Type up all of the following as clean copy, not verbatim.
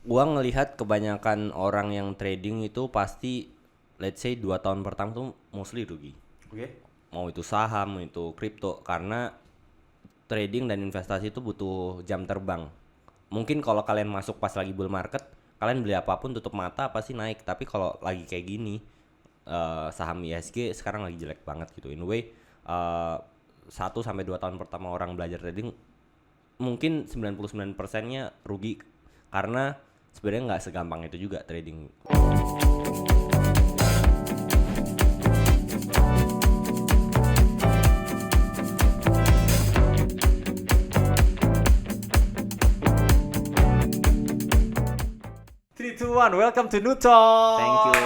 gua ngelihat kebanyakan orang yang trading itu pasti let's say 2 tahun pertama tuh mostly rugi. Oke. Mau itu saham, mau itu kripto, karena trading dan investasi itu butuh jam terbang. Mungkin kalau kalian masuk pas lagi bull market, kalian beli apapun tutup mata pasti naik. Tapi kalau lagi kayak gini, saham ISG sekarang lagi jelek banget gitu. In a way, 1-2 tahun pertama orang belajar trading, mungkin 99%-nya rugi karena sebenarnya nggak segampang itu juga trading. Three, two, one. Welcome to New Talk. Thank you.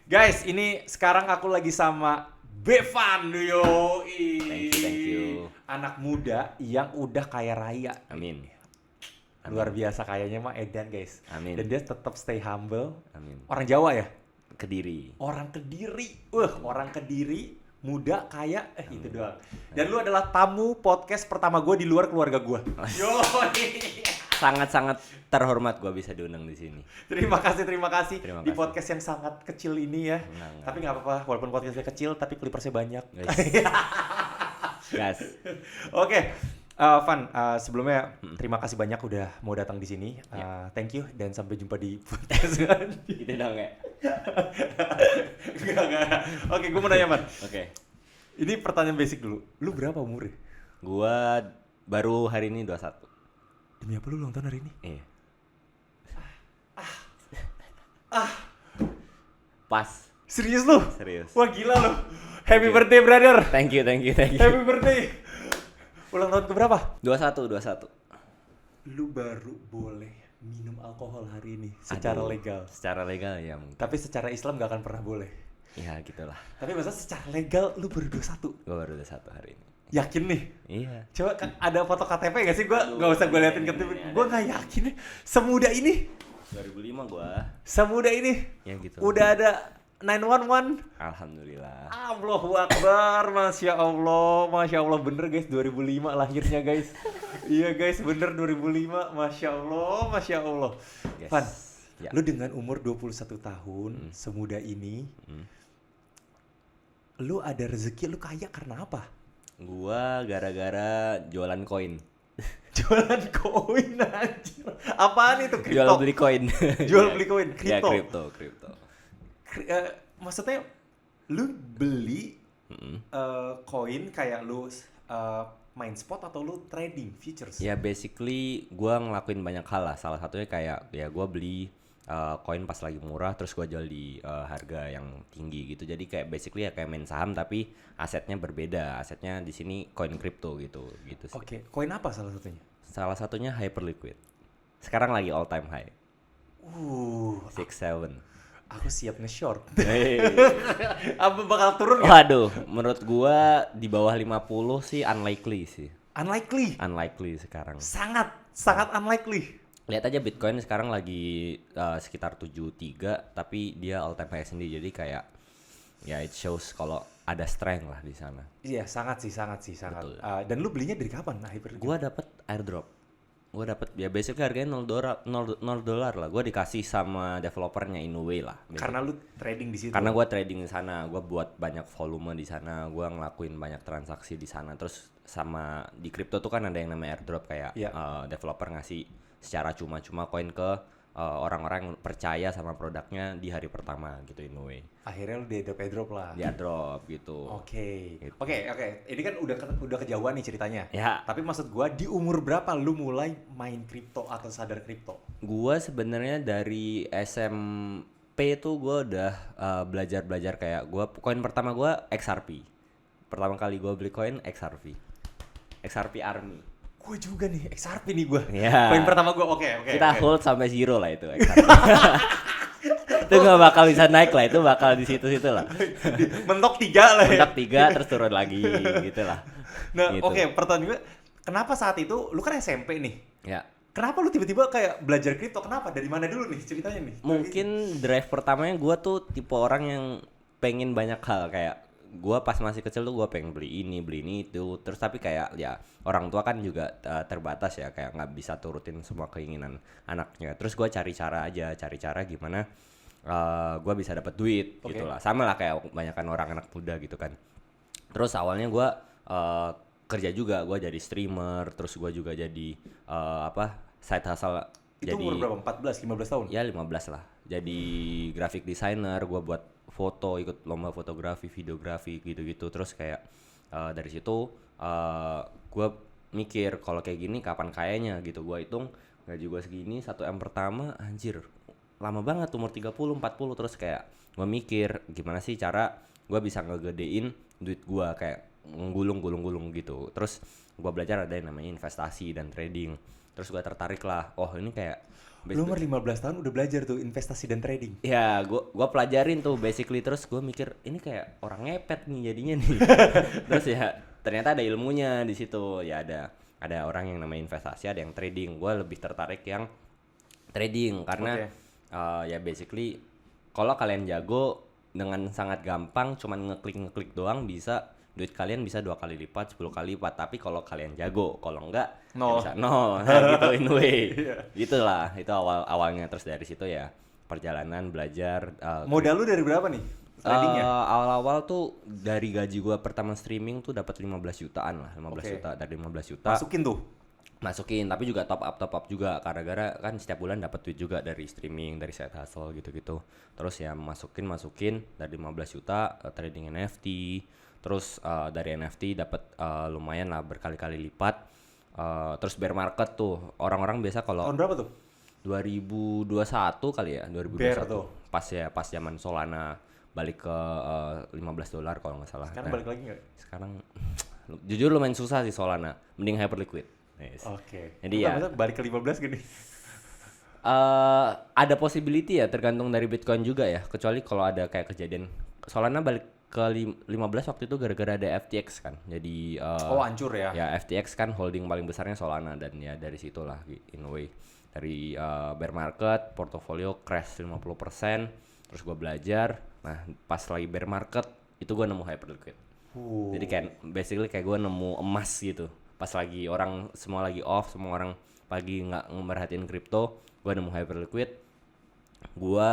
Guys, ini sekarang aku lagi sama Bevan, yo. Thank you. Anak muda yang udah kaya raya. Amin. Luar biasa kayaknya mah Edan, guys. Amin. Dan dia tetap stay humble. Amin. Orang Jawa ya? Kediri. Orang Kediri. Orang Kediri, muda, kaya, itu doang. Dan lu adalah tamu podcast pertama gue di luar keluarga gue. Yo. Sangat-sangat terhormat gua bisa diundang di sini. Terima kasih di kasih. podcast yang sangat kecil ini ya. Enggak. Tapi nggak apa-apa, walaupun podcastnya kecil, tapi clippersnya banyak. Gas. Oke, Van, sebelumnya terima kasih banyak udah mau datang di sini. Thank you dan sampai jumpa di podcast. Gitu dong ya. Enggak. Oke, gue mau nanya, Van. Oke. Ini pertanyaan basic dulu. Lu berapa umurnya? Gua baru hari ini 21. Demi apa lu ulang tahun hari ini? Iya. Pas. Serius lu? Serius. Wah gila lu. Happy birthday, brother. Thank you. Happy birthday. Ulang tahun ke berapa? 21. Lu baru boleh minum alkohol hari ini secara Aduh, legal. Secara legal ya mungkin. Tapi secara Islam gak akan pernah boleh. Ya gitulah. Tapi maksudnya secara legal lu baru 21. Gua baru 21 hari ini. Yakin nih? Iya. Coba ada foto KTP gak sih? Gua gak usah gue liatin KTP. Gue gak yakin nih. Semuda ini. 2005 gua. Semuda ini. Ya gitu. Udah ada 911. Alhamdulillah. Allahu Akbar. Masya Allah. Bener guys, 2005 lahirnya guys. Iya guys, bener 2005. Masya Allah. Yes. Van, Ya. lu dengan umur 21 tahun, semuda ini, lu ada rezeki, lu kaya karena apa? Gua gara-gara jualan koin. Jualan koin anjir. Apaan itu? Kripto? Jual beli koin. Jual beli koin, Ya, kripto. kripto. Maksudnya lu beli koin kayak lu main spot atau lu trading futures? Ya basically gua ngelakuin banyak hal lah. Salah satunya kayak ya gua beli koin pas lagi murah terus gua jual di harga yang tinggi gitu. Jadi kayak basically ya kayak main saham tapi asetnya berbeda. Asetnya di sini koin kripto gitu sih. Oke, koin apa salah satunya? Salah satunya Hyperliquid. Sekarang lagi all time high. 67. Aku siap nge-short. Hey. Apa bakal turun nggak? Waduh, menurut gua di bawah 50 sih unlikely sih. Unlikely Sekarang. sangat unlikely. Lihat aja Bitcoin sekarang lagi sekitar 73 tapi dia all time high sendiri, jadi kayak ya it shows kalau ada strength lah di sana. Iya, sangat sih. Betul. Dan lu belinya dari kapan? Nah, Hyperliquid. Gua dapat airdrop. Gua dapat ya basically harganya $0 lah. Gua dikasih sama developernya in a way lah. Karena lu trading di situ. Karena gua trading di sana, gua buat banyak volume di sana, gua ngelakuin banyak transaksi di sana. Terus sama di crypto tuh kan ada yang namanya airdrop kayak developer ngasih secara cuma-cuma koin ke orang-orang yang percaya sama produknya di hari pertama gitu in a way. Akhirnya lu di drop lah. Dia drop gitu. Oke. Gitu. Oke. Ini kan udah kejauhan nih ceritanya. Ya. Tapi maksud gua di umur berapa lu mulai main kripto atau sadar kripto? Gua sebenarnya dari SMP tuh gua udah belajar kayak koin pertama gua XRP. Pertama kali gua beli koin XRP Army. Gue juga nih, XRP nih gue. Ya. Koin pertama gue, oke. Kita hold sampai zero lah itu XRP. Itu gak bakal bisa naik lah, itu bakal di situ-situ lah. Mentok 3 lah ya. Mentok 3 terus turun lagi gitu lah. Nah, gitu. oke, pertanyaan gue, kenapa saat itu, lu kan SMP nih. Ya. Kenapa lu tiba-tiba kayak belajar kripto? Kenapa? Dari mana dulu nih ceritanya nih? Mungkin drive pertamanya gue tuh tipe orang yang pengen banyak hal kayak gua pas masih kecil tuh gua pengen beli ini itu, terus tapi kayak ya orang tua kan juga terbatas ya, kayak nggak bisa turutin semua keinginan anaknya. Terus gua cari cara gimana gua bisa dapat duit gitu lah, sama lah kayak kebanyakan orang anak muda gitu kan. Terus awalnya gua kerja juga, gua jadi streamer, terus gua juga jadi side hustle. Itu Jadi umur berapa? 14, 15 tahun? ya 15 lah. Jadi graphic designer, gua buat foto, ikut lomba fotografi, videografi gitu-gitu. Terus kayak dari situ gua mikir kalau kayak gini kapan kayanya gitu. Gua hitung gaji gua segini 1M pertama, anjir lama banget, umur 30, 40. Terus kayak gua mikir gimana sih cara gua bisa ngegedein duit gua, kayak gulung gitu. Terus gua belajar ada yang namanya investasi dan trading. Terus gua tertarik lah, oh ini kayak Lu umur 15 tahun udah belajar tuh investasi dan trading. ya gua pelajarin tuh basically. Terus gua mikir ini kayak orang ngepet nih jadinya nih. Terus ya ternyata ada ilmunya di situ. Ya ada orang yang namanya investasi, ada yang trading. Gua lebih tertarik yang trading karena ya basically kalau kalian jago dengan sangat gampang cuman ngeklik doang bisa duit kalian bisa 2 kali lipat, 10 kali lipat. Tapi kalau kalian jago, kalau enggak Nol. ya bisa nol. Nah, gitu in way. Gitulah, itu awalnya. Terus dari situ ya perjalanan belajar. Modal lu dari berapa nih tradingnya? Awal-awal tuh dari gaji gua pertama streaming tuh dapat 15 jutaan lah, 15 juta. Dari 15 juta masukin, tapi juga top up juga gara-gara kan setiap bulan dapat duit juga dari streaming, dari side hustle gitu-gitu. Terus ya masukin dari 15 juta trading NFT. Terus dari NFT dapat lumayan lah, berkali-kali lipat. Terus bear market tuh orang-orang biasa kalau Tahun berapa tuh? 2021 kali ya, 2021. Bear tuh. Pas zaman Solana balik ke $15 kalau nggak salah. Sekarang balik lagi nggak? Sekarang jujur lumayan susah sih Solana, mending Hyperliquid. Yes. Oke. Jadi ya balik ke 15 gini. ada possibility ya, tergantung dari Bitcoin juga ya. Kecuali kalau ada kayak kejadian Solana balik ke 15 waktu itu gara-gara ada FTX kan. Jadi Hancur ya. ya FTX kan holding paling besarnya Solana, dan ya dari situlah in a way. Dari bear market portofolio crash 50%. Terus gue belajar. Nah pas lagi bear market itu gue nemu Hyperliquid. Jadi kayak basically kayak gue nemu emas gitu. Pas lagi orang semua lagi off, semua orang pagi nggak merhatiin kripto, gue nemu Hyperliquid. Gue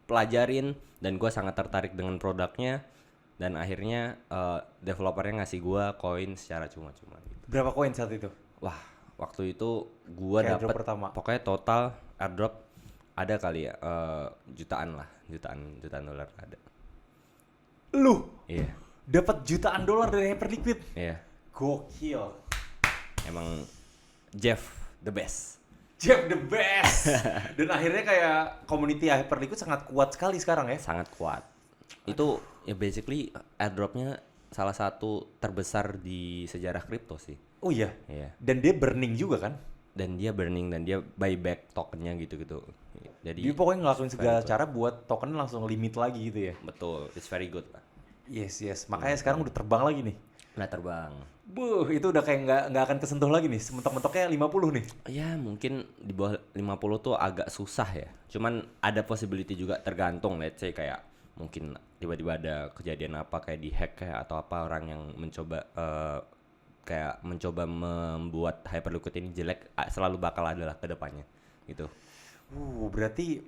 pelajarin dan gue sangat tertarik dengan produknya. Dan akhirnya developernya ngasih gue koin secara cuma-cuma gitu. Berapa koin saat itu? Wah, waktu itu gue dapat pokoknya total airdrop ada kali ya jutaan dolar ada. Lu? Iya. Dapat jutaan dolar dari Hyperliquid? Iya. Gokil. Emang Jeff the best. Dan akhirnya kayak community Hyperliquid sangat kuat sekali sekarang ya. Sangat kuat. Itu ya basically airdropnya salah satu terbesar di sejarah kripto sih. Oh iya. Iya. Dan dia burning juga kan? Dan dia burning dan dia buyback tokennya gitu-gitu. Jadi Dia pokoknya ngelakuin segala cara buat token langsung limit lagi gitu ya. betul, it's very good lah. Yes. Makanya sekarang udah terbang lagi nih. Nah terbang. Itu udah kayak nggak akan kesentuh lagi nih. Mentok-mentoknya 50 nih. Ya mungkin di bawah 50 tuh agak susah ya. Cuman ada possibility juga, tergantung let's say kayak mungkin tiba-tiba ada kejadian apa kayak di hack kayak atau apa, orang yang mencoba kayak mencoba membuat Hyperliquid ini jelek, selalu bakal ada lah ke depannya gitu. Berarti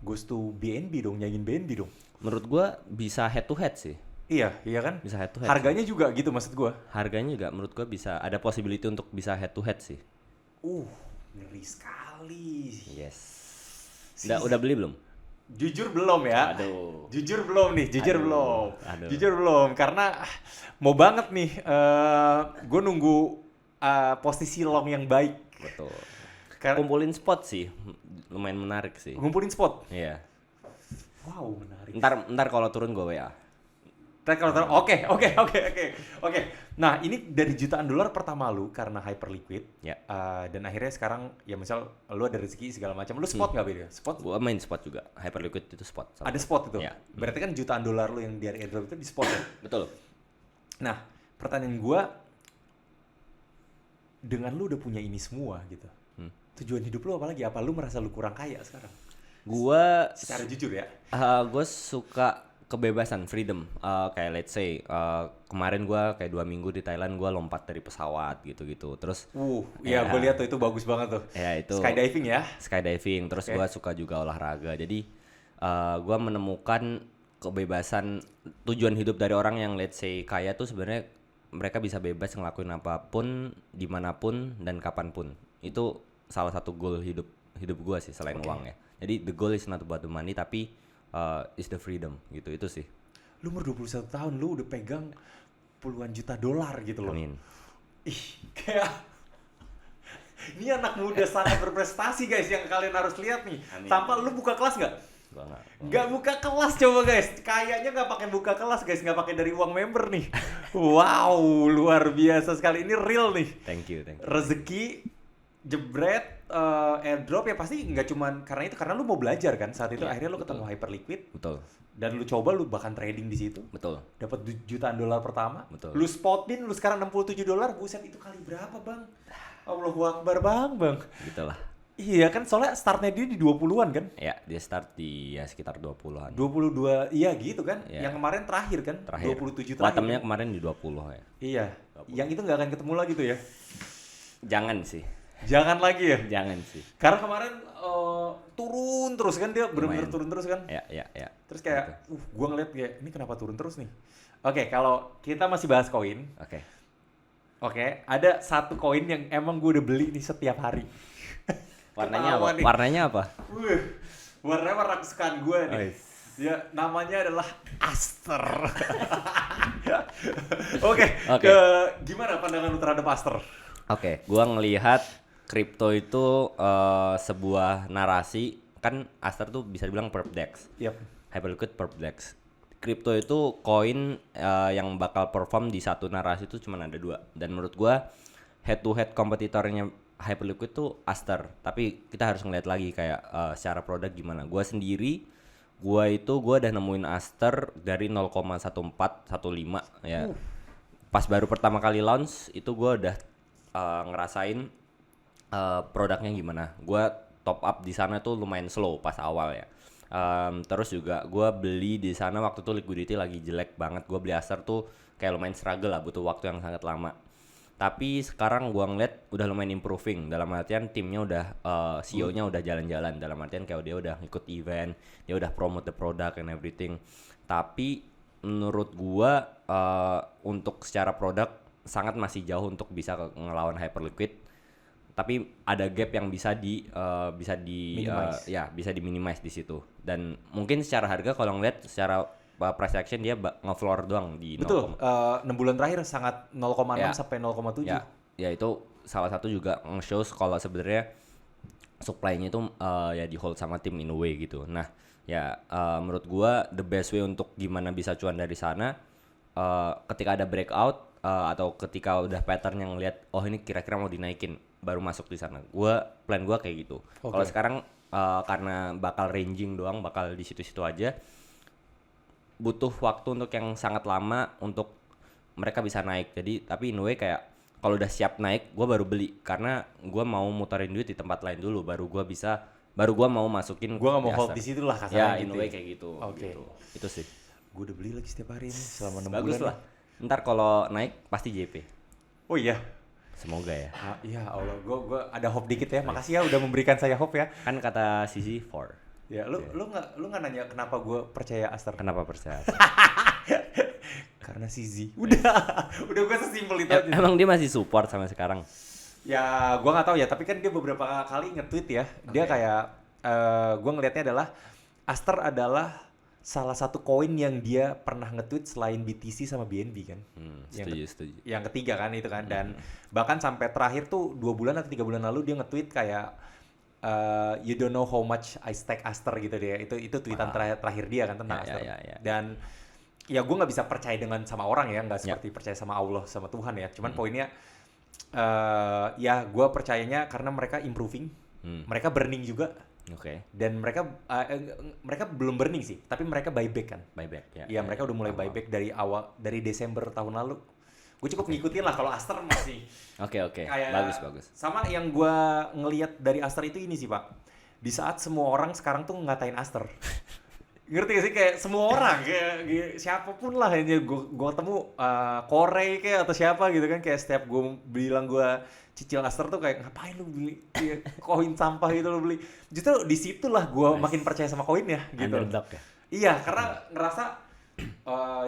goes to BNB dong, nyanyiin BNB dong. Menurut gua bisa head to head sih. Iya kan? Bisa head to head. Harganya juga gitu maksud gua. Harganya juga menurut gua bisa ada possibility untuk bisa head to head sih. Ngeri sekali. Yes. Udah beli belum? Jujur belum ya. Aduh. Jujur belum nih, Aduh. Jujur belum karena mau banget nih gue nunggu posisi long yang baik. Betul. Kumpulin spot sih, lumayan menarik sih. Ngumpulin spot. Iya. Wow, menarik. Ntar kalau turun gue WA. Oke. Nah, ini dari jutaan dolar pertama lu karena Hyperliquid. Ya. Dan akhirnya sekarang ya misal lu ada rezeki segala macam, lu spot nggak beda? Spot? Gue main spot juga. Hyperliquid itu spot. Ada spot itu. Ya. Berarti kan jutaan dolar lu yang dari airdrop itu di spot ya? Betul. Nah, pertanyaan gua, dengan lu udah punya ini semua gitu, tujuan hidup lu apa lagi? Apa lu merasa lu kurang kaya sekarang? Gue Secara jujur ya. gue suka kebebasan, freedom. Kayak let's say kemarin gue kayak 2 minggu di Thailand gue lompat dari pesawat gitu-gitu. Terus Iya gue lihat tuh itu bagus banget tuh. ya itu Skydiving ya. skydiving. Terus gue suka juga olahraga. Jadi gue menemukan kebebasan, tujuan hidup dari orang yang let's say kaya tuh sebenarnya mereka bisa bebas ngelakuin apapun, dimanapun dan kapanpun. Itu salah satu goal hidup gue sih selain uang ya. Jadi the goal is not about the money tapi is the freedom gitu. Itu sih. Lu umur 21 tahun lu udah pegang puluhan juta dolar gitu loh. Amin. Ih, kayak ini anak muda sangat berprestasi guys yang kalian harus lihat nih. Amin. Tanpa lu buka kelas nggak? Gua Nggak buka kelas coba guys. Kayaknya nggak pakai buka kelas guys, nggak pakai dari uang member nih. Wow, luar biasa sekali. Ini real nih. Thank you. Rezeki jebret airdrop ya pasti nggak cuman karena itu, karena lu mau belajar kan saat itu. Iya, Akhirnya lu betul. ketemu Hyperliquid Betul. dan lu coba, lu bahkan trading di situ. Betul. Dapat jutaan dolar pertama. Betul. Lu spotin, lu sekarang 67 dolar. Buset, itu kali berapa, Bang? Allahu Akbar, Bang. Gitulah. Iya kan, soalnya startnya dia di 20-an kan? Ya, dia start di ya sekitar 20-an. 22, iya gitu kan? Iya. Yang kemarin terakhir kan? Terakhir. 27 terakhir. Bottomnya kemarin di 20 ya. Iya. Yang itu nggak akan ketemu lagi tuh ya? Jangan sih. Jangan lagi ya? Jangan sih. Karena kemarin turun terus kan, dia benar-benar Lumayan. turun terus kan? Ya. Terus kayak, gua ngeliat kayak, ini kenapa turun terus nih? Oke, kalau kita masih bahas koin, Oke. oke, ada satu koin yang emang gue udah beli nih setiap hari. Warnanya Ketawa apa? nih. Warnanya apa? Warnanya warna kesukaan gue nih. Ois. Ya, namanya adalah Aster. Oke, Oke. gimana pandangan lu terhadap Aster? Oke, gua ngelihat kripto itu sebuah narasi, kan Aster tuh bisa dibilang perp dex. Yap. Hyperliquid perp dex. Kripto itu koin yang bakal perform di satu narasi itu cuma ada 2. Dan menurut gua head to head kompetitornya Hyperliquid tuh Aster. Tapi kita harus ngeliat lagi kayak secara produk gimana. Gua udah nemuin Aster dari 0,1415 ya. Pas baru pertama kali launch itu gua udah ngerasain produknya gimana. Gua top up di sana tuh lumayan slow pas awal ya. Terus juga gue beli di sana waktu itu liquidity lagi jelek banget. Gue beli Aster tuh kayak lumayan struggle lah, butuh waktu yang sangat lama. Tapi sekarang gue ngeliat udah lumayan improving. Dalam artian timnya udah CEO-nya udah jalan-jalan. Dalam artian kayak dia udah ikut event, dia udah promote the product and everything. Tapi menurut gue untuk secara produk sangat masih jauh untuk bisa ngelawan Hyperliquid. Tapi ada gap yang bisa diminimize di situ. Dan mungkin secara harga kalau ngeliat secara price action dia nge-floor doang di 0, Betul, 6 bulan terakhir sangat 0,6 Ya. sampai 0,7. ya itu salah satu juga nge-shows kalau sebenarnya supply-nya itu ya di hold sama tim in a way gitu. Nah, ya menurut gua the best way untuk gimana bisa cuan dari sana ketika ada breakout atau ketika udah pattern yang ngelihat oh ini kira-kira mau dinaikin baru masuk di sana. Plan gua kayak gitu. Oke. Kalau sekarang karena bakal ranging doang, bakal di situ-situ aja. Butuh waktu untuk yang sangat lama untuk mereka bisa naik. Jadi tapi in a way kayak kalau udah siap naik, gua baru beli karena gua mau muterin duit di tempat lain dulu baru gua mau masukin. Gue gak mau di hold Aster. di situ lah kasarnya Ya, gitu. in a way kayak gitu. Oke. Gitu. Itu sih. Gue udah beli lagi setiap hari ini selama 6 Bagus bulan. lah. Ntar kalau naik pasti JP. Oh iya. Semoga ya. Ya Allah, gue ada hope dikit ya. Makasih ya udah memberikan saya hope ya. Kan kata Sisi 4. Ya, lu nggak nanya kenapa gue percaya Aster? Kenapa percaya? Karena Sizi. Udah gue sesimpel itu aja. Emang dia masih support sampai sekarang? Ya, gue nggak tahu ya. Tapi kan dia beberapa kali nge-tweet ya. Dia kayak gue ngelihatnya adalah Aster adalah salah satu koin yang dia pernah nge-tweet selain BTC sama BNB kan. Setuju. Yang ketiga kan itu kan. Dan bahkan sampai terakhir tuh 2 bulan atau 3 bulan lalu dia nge-tweet kayak you don't know how much I stack Aster gitu dia. Itu tweetan terakhir dia kan tentang Aster. Ya. Dan ya gue nggak bisa percaya dengan sama orang ya, nggak seperti percaya sama Allah sama Tuhan ya. Cuman poinnya ya gue percayanya karena mereka improving, mereka burning juga. Oke. Dan mereka belum burning sih, tapi mereka buyback kan. Buyback ya. Iya, mereka udah mulai buyback dari Desember tahun lalu. Gue cukup ngikutin lah. Kalau Aster masih Oke. kayak Bagus. Sama yang gue ngelihat dari Aster itu ini sih Pak. Di saat semua orang sekarang tuh ngatain Aster. Ngerti gak sih kayak semua orang kayak siapapun lah yang gue ketemu Korey kayak atau siapa gitu kan, kayak setiap gue bilang gue cicil Aster tuh kayak ngapain lu beli koin sampah gitu lu beli. Justru disitulah gue makin percaya sama koin ya gitu. Underdog ya. Iya, karena ngerasa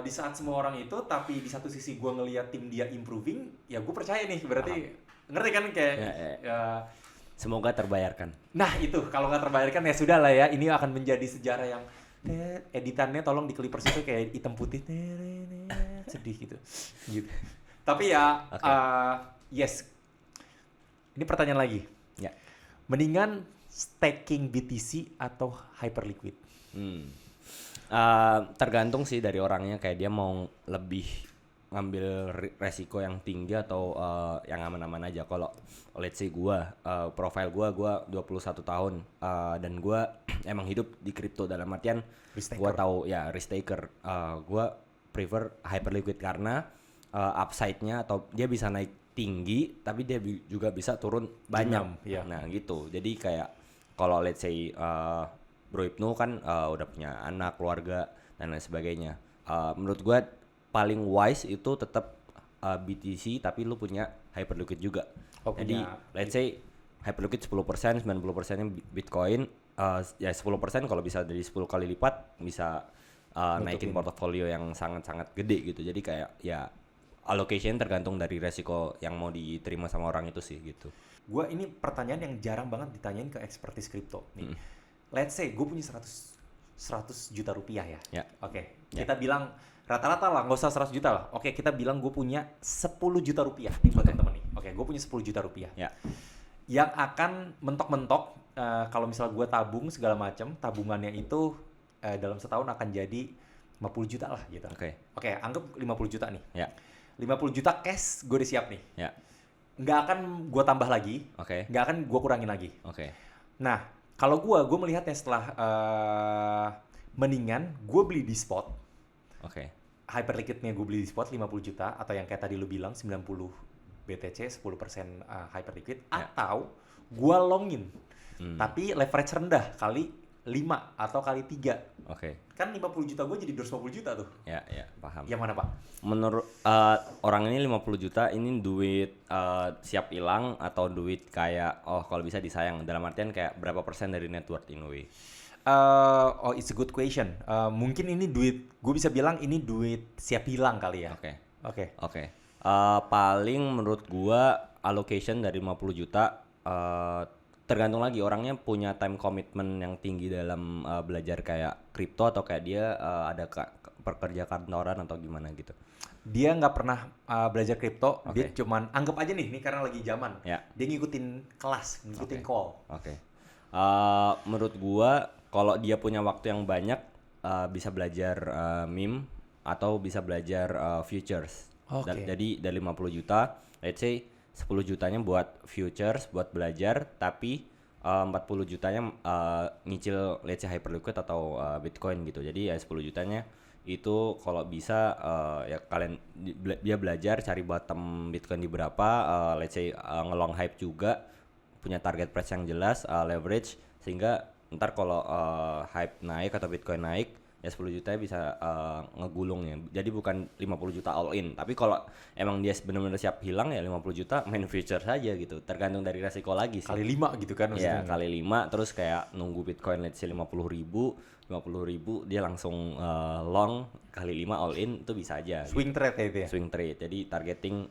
di saat semua orang itu, tapi di satu sisi gue ngeliat tim dia improving, ya gue percaya nih berarti. Ngerti kan kayak Semoga terbayarkan. nah itu kalau nggak terbayarkan ya sudah lah ya, ini akan menjadi sejarah yang editannya tolong di Clippers itu kayak hitam putih sedih gitu. Tapi ya yes, ini pertanyaan lagi, Ya. mendingan staking BTC atau Hyperliquid? Tergantung sih dari orangnya, kayak dia mau lebih ngambil resiko yang tinggi atau yang aman-aman aja. Kalau let's say profile gua 21 tahun dan gua emang hidup di kripto, dalam artian gua tahu ya risk taker. Gua prefer Hyperliquid karena upside-nya atau dia bisa naik tinggi tapi dia juga bisa turun banyak. Iya. Nah gitu. Jadi kayak kalau let's say Bro Ibnu kan udah punya anak, keluarga dan lain sebagainya. Menurut gua paling wise itu tetap BTC tapi lu punya Hyperliquid juga. Jadi let's say Hyperliquid 10%, 90%-nya Bitcoin, ya 10% kalau bisa dari 10 kali lipat bisa naikin portofolio yang sangat-sangat gede gitu. Jadi kayak ya allocation tergantung dari resiko yang mau diterima sama orang itu sih gitu. Gua ini pertanyaan yang jarang banget ditanyain ke ekspertis kripto nih. Let's say gue punya 100 juta rupiah ya. Ya. Oke, kita bilang rata-rata lah, nggak usah 100 juta lah. Oke, kita bilang gue punya 10 juta rupiah nih buat teman-teman nih. Oke, gue punya 10 juta rupiah. Ya. Yang akan mentok-mentok kalau misalnya gue tabung segala macam, tabungannya itu dalam setahun akan jadi 50 juta lah gitu. Oke, anggap 50 juta nih. Ya. 50 juta cash gue udah siap nih. Ya. Nggak akan gue tambah lagi. Nggak akan gue kurangin lagi. Nah, kalau gue melihatnya setelah mendingan gue beli di spot. Hyperliquidnya gue beli di spot 50 juta atau yang kayak tadi lu bilang 90 BTC 10% Hyperliquid atau gue longin tapi leverage rendah kali 5 atau kali 3. Kan 50 juta gue jadi 250 juta tuh. Ya, paham. Yang mana Pak? Menurut orang ini 50 juta ini duit siap hilang atau duit kayak kalau bisa disayang, dalam artian kayak berapa persen dari net worth in a way? It's a good question. Mungkin ini duit, gue bisa bilang ini duit siap hilang kali ya. Paling menurut gua allocation dari 50 juta tergantung lagi orangnya punya time commitment yang tinggi dalam belajar kayak kripto atau kayak dia ada pekerja kantoran atau gimana gitu. Dia nggak pernah belajar kripto, dia cuman anggap aja nih karena lagi zaman. Dia ngikutin kelas, ngikutin call. Menurut gua kalau dia punya waktu yang banyak bisa belajar meme atau bisa belajar futures. Jadi dari 50 juta, let's say 10 jutanya buat futures, buat belajar, tapi 40 jutanya nyicil let's say Hyperliquid atau Bitcoin gitu. Jadi ya 10 jutanya itu kalau bisa ya kalian dia belajar cari bottom Bitcoin di berapa, let's say ngelong hype juga, punya target price yang jelas, leverage, sehingga ntar kalau hype naik atau Bitcoin naik ya 10 jutanya bisa ngegulungnya. Jadi bukan 50 juta all in, tapi kalau emang dia benar-benar siap hilang ya 50 juta main future saja gitu. Tergantung dari resiko lagi sih. Kali 5 gitu kan maksudnya. Ya kali 5 terus kayak nunggu Bitcoin let's say 50 ribu dia langsung long, kali 5 all in itu bisa aja. Swing trade ya itu ya? Swing trade, jadi targeting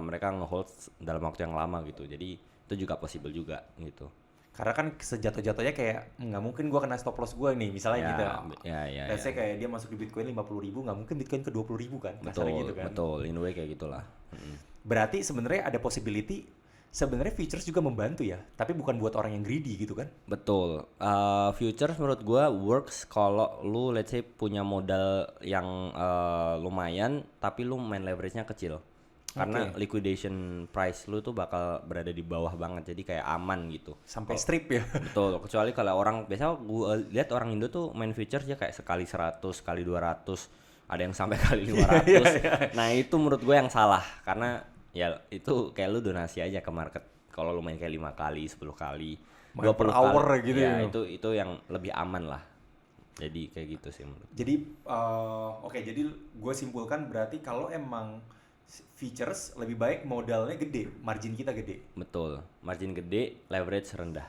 mereka nge-hold dalam waktu yang lama gitu. Jadi itu juga possible juga gitu. Karena kan sejatuh-jatuhnya kayak nggak mungkin gue kena stop loss gue nih misalnya gitu. Let's say kayak dia masuk di Bitcoin 50 ribu, nggak mungkin Bitcoin ke 20 ribu kan. Betul, in a way kayak gitulah. Berarti sebenarnya ada possibility sebenarnya futures juga membantu ya, tapi bukan buat orang yang greedy gitu kan. Betul. Futures menurut gue works kalau lu let's say punya modal yang lumayan tapi lu main leverage-nya kecil. Karena liquidation price lu tuh bakal berada di bawah banget, jadi kayak aman gitu. Sampai strip ya. Betul, kecuali kalau orang, biasa gue lihat orang Indo tuh main futures ya kayak sekali 100, kali 200, ada yang sampai kali 500. Nah itu menurut gue yang salah, karena ya itu kayak lu donasi aja ke market. Kalau lu main kayak 5 kali, 10 kali, 20 hour kali, gitu ya. Itu yang lebih aman lah. Jadi kayak gitu sih menurut. Jadi oke, jadi gue simpulkan berarti kalau emang features lebih baik modalnya gede, margin kita gede. Betul. Margin gede, leverage rendah.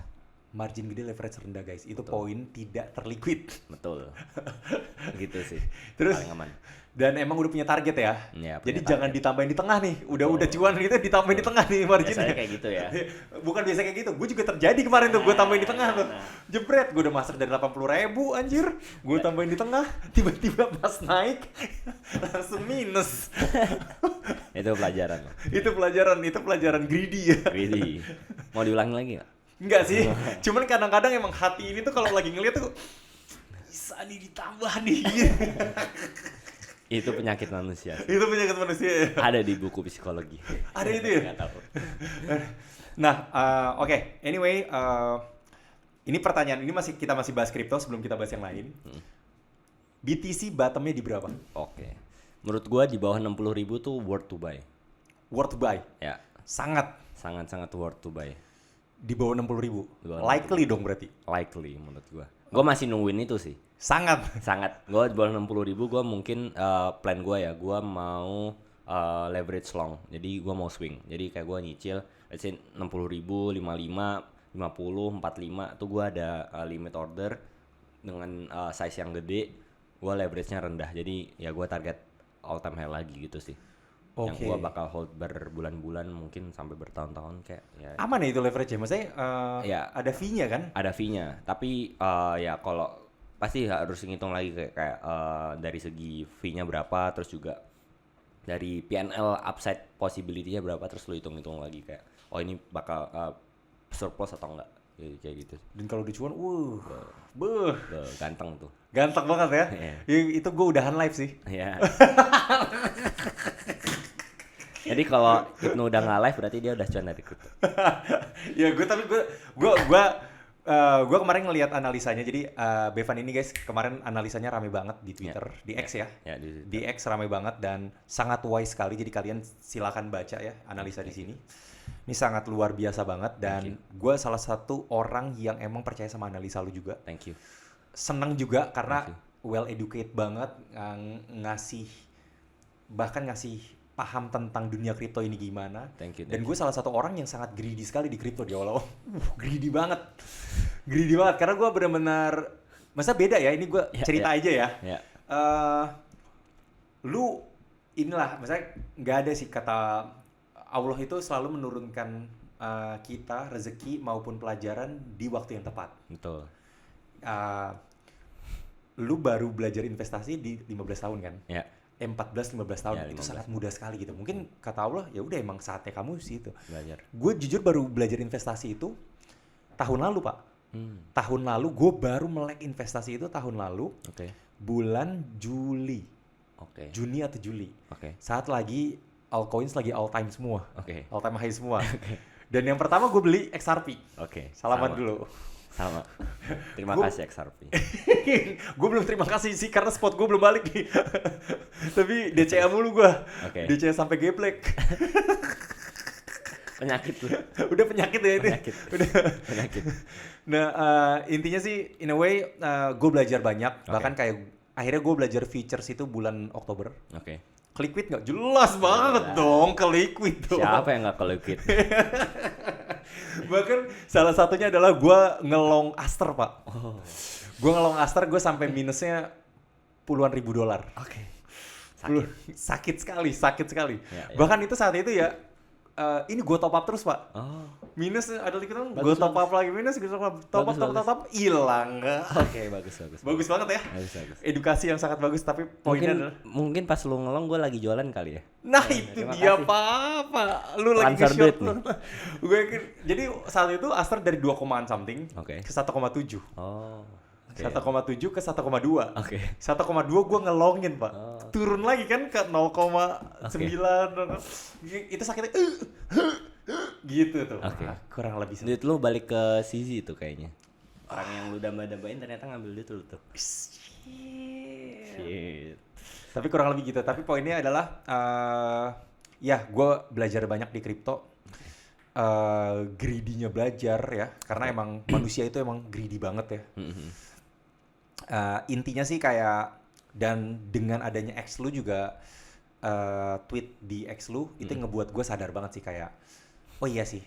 Margin gede, leverage rendah guys. Itu poin tidak terliquid. Betul. Gitu sih. Terus paling aman. dan emang udah punya target ya. Iya, Jadi punya jangan ditambahin di tengah nih. Udah cuan gitu ditambahin di tengah nih marginnya. Biasanya kayak gitu ya. Bukan biasa kayak gitu. Gue juga terjadi kemarin tuh gue tambahin di tengah tuh. Nah. Jebret, gue udah masuk dari 80.000 anjir. Gue tambahin di tengah, tiba-tiba pas naik langsung minus. Itu pelajaran. itu pelajaran greedy ya. Greedy. Mau diulangi lagi nggak? Enggak sih. Cuman kadang-kadang emang hati ini tuh kalau lagi ngeliat tuh bisa nih ditambah nih. Itu penyakit manusia. Itu penyakit manusia ya. Ada di buku psikologi. Ada itu ya? Nggak tahu. Nah, oke. Anyway, ini pertanyaan ini kita masih bahas kripto sebelum kita bahas yang lain. BTC bottomnya di berapa? Oke. Menurut gua di bawah 60.000 tuh worth to buy. Worth to buy? Ya, Sangat sangat-sangat worth to buy. di bawah 60.000. Di bawah Likely dong berarti. Likely menurut gua. Gua masih nungguin itu sih. Sangat. Sangat. Gua di bawah 60.000 gua mungkin plan gua ya, gua mau leverage long. Jadi gua mau swing. Jadi kayak gua nyicil let's say 60.000, 55, 50, 45 tuh gua ada limit order dengan size yang gede. Gua leverage-nya rendah. Jadi ya gua target all time high lagi gitu sih. Yang gua bakal hold berbulan-bulan mungkin sampai bertahun-tahun kayak ya. Aman ya itu leverage ya? Maksudnya Ya. ada fee-nya kan? Ada fee-nya, tapi ya kalau pasti harus ngitung lagi kayak dari segi fee-nya berapa, terus juga dari PNL upside possibility-nya berapa, terus lu hitung-hitung lagi kayak oh ini bakal surplus atau enggak, kayak gitu. Dan kalau di cuan, beuh, Ganteng tuh. ganteng banget ya. Itu gue udahan live sih. Ya. Jadi kalau Ibnu udah nggak live berarti dia udah cuan dari kripto. Ya gue kemarin ngelihat analisanya. Jadi Bevan ini guys kemarin analisanya rame banget di Twitter, di X ya. Ya, Di X rame banget dan sangat wise sekali. Jadi kalian silakan baca ya analisa di sini. Ini sangat luar biasa banget dan gue salah satu orang yang emang percaya sama analisa lu juga. Thank you. Seneng juga karena well educated banget, bahkan ngasih paham tentang dunia kripto ini gimana. Thank you. Dan gue salah satu orang yang sangat greedy sekali di kripto di awal-awal. Greedy banget karena gue benar-benar masa beda ya ini gue cerita aja ya. Lu inilah maksudnya nggak ada sih kata Allah itu selalu menurunkan kita rezeki maupun pelajaran di waktu yang tepat. Betul. Lu baru belajar investasi di 15 tahun kan? Ya. 14-15 tahun Ya, itu 15. sangat mudah sekali gitu. Mungkin kata Allah ya udah emang saatnya kamu sih itu. Belajar. Gue jujur baru belajar investasi itu tahun lalu Pak. Tahun lalu gue baru melek investasi itu tahun lalu. Oke. Bulan Juli. Oke. Juni atau Juli. Oke. Saat lagi altcoins lagi all time semua. Oke. All time high semua. Dan yang pertama gue beli XRP. Oke. Salaman Sama. dulu. Sama. Terima kasih XRP. Gue belum terima kasih sih karena spot gue belum balik nih. Tapi DCA mulu gue. Oke. DCA sampai geblek. Penyakit tuh. Udah penyakit ya itu. Penyakit. Udah. Penyakit. Nah intinya sih in a way gue belajar banyak. Bahkan kayak akhirnya gue belajar features itu bulan Oktober. Oke. Keliquid nggak? Jelas banget dong keliquid dong. Siapa yang nggak keliquid? Bahkan salah satunya adalah gue ngelong Aster Pak. Gue ngelong Aster gue sampai minusnya puluhan ribu dolar. Oke. Sakit sekali. Ya. Bahkan itu saat itu ya ini gue top up terus Pak. Oh. Minus ada dikit dong, gue Bagus, top up lagi minus, gue top up, hilang nggak? Oke, bagus. Bagus banget ya. Bagus. Edukasi yang sangat bagus, tapi poinnya adalah Mungkin pas lu ngelong gue lagi jualan kali ya. nah itu terima dia kasih. apa lu lagi Transfer nge-short duit nih. gue yakin jadi saat itu Aster dari 2, something Oke. ke 1,7 Oh. Oke. 1,7 ke 1,2 Oke. 1,2 gue ngelongin Pak turun lagi kan ke 0,9 itu sakitnya gitu tuh. Oke. Kurang lebih Duit lu balik ke Sisi tuh kayaknya. Orang yang lu damba-dambain ternyata ngambil duit lu tuh. Shit. Tapi kurang lebih gitu. Tapi poinnya adalah ya gue belajar banyak di kripto. Greedy-nya belajar ya. Karena emang manusia itu emang greedy banget ya. Intinya sih kayak, dan dengan adanya X lu juga, tweet di X lu itu yang ngebuat gue sadar banget sih kayak, oh iya sih,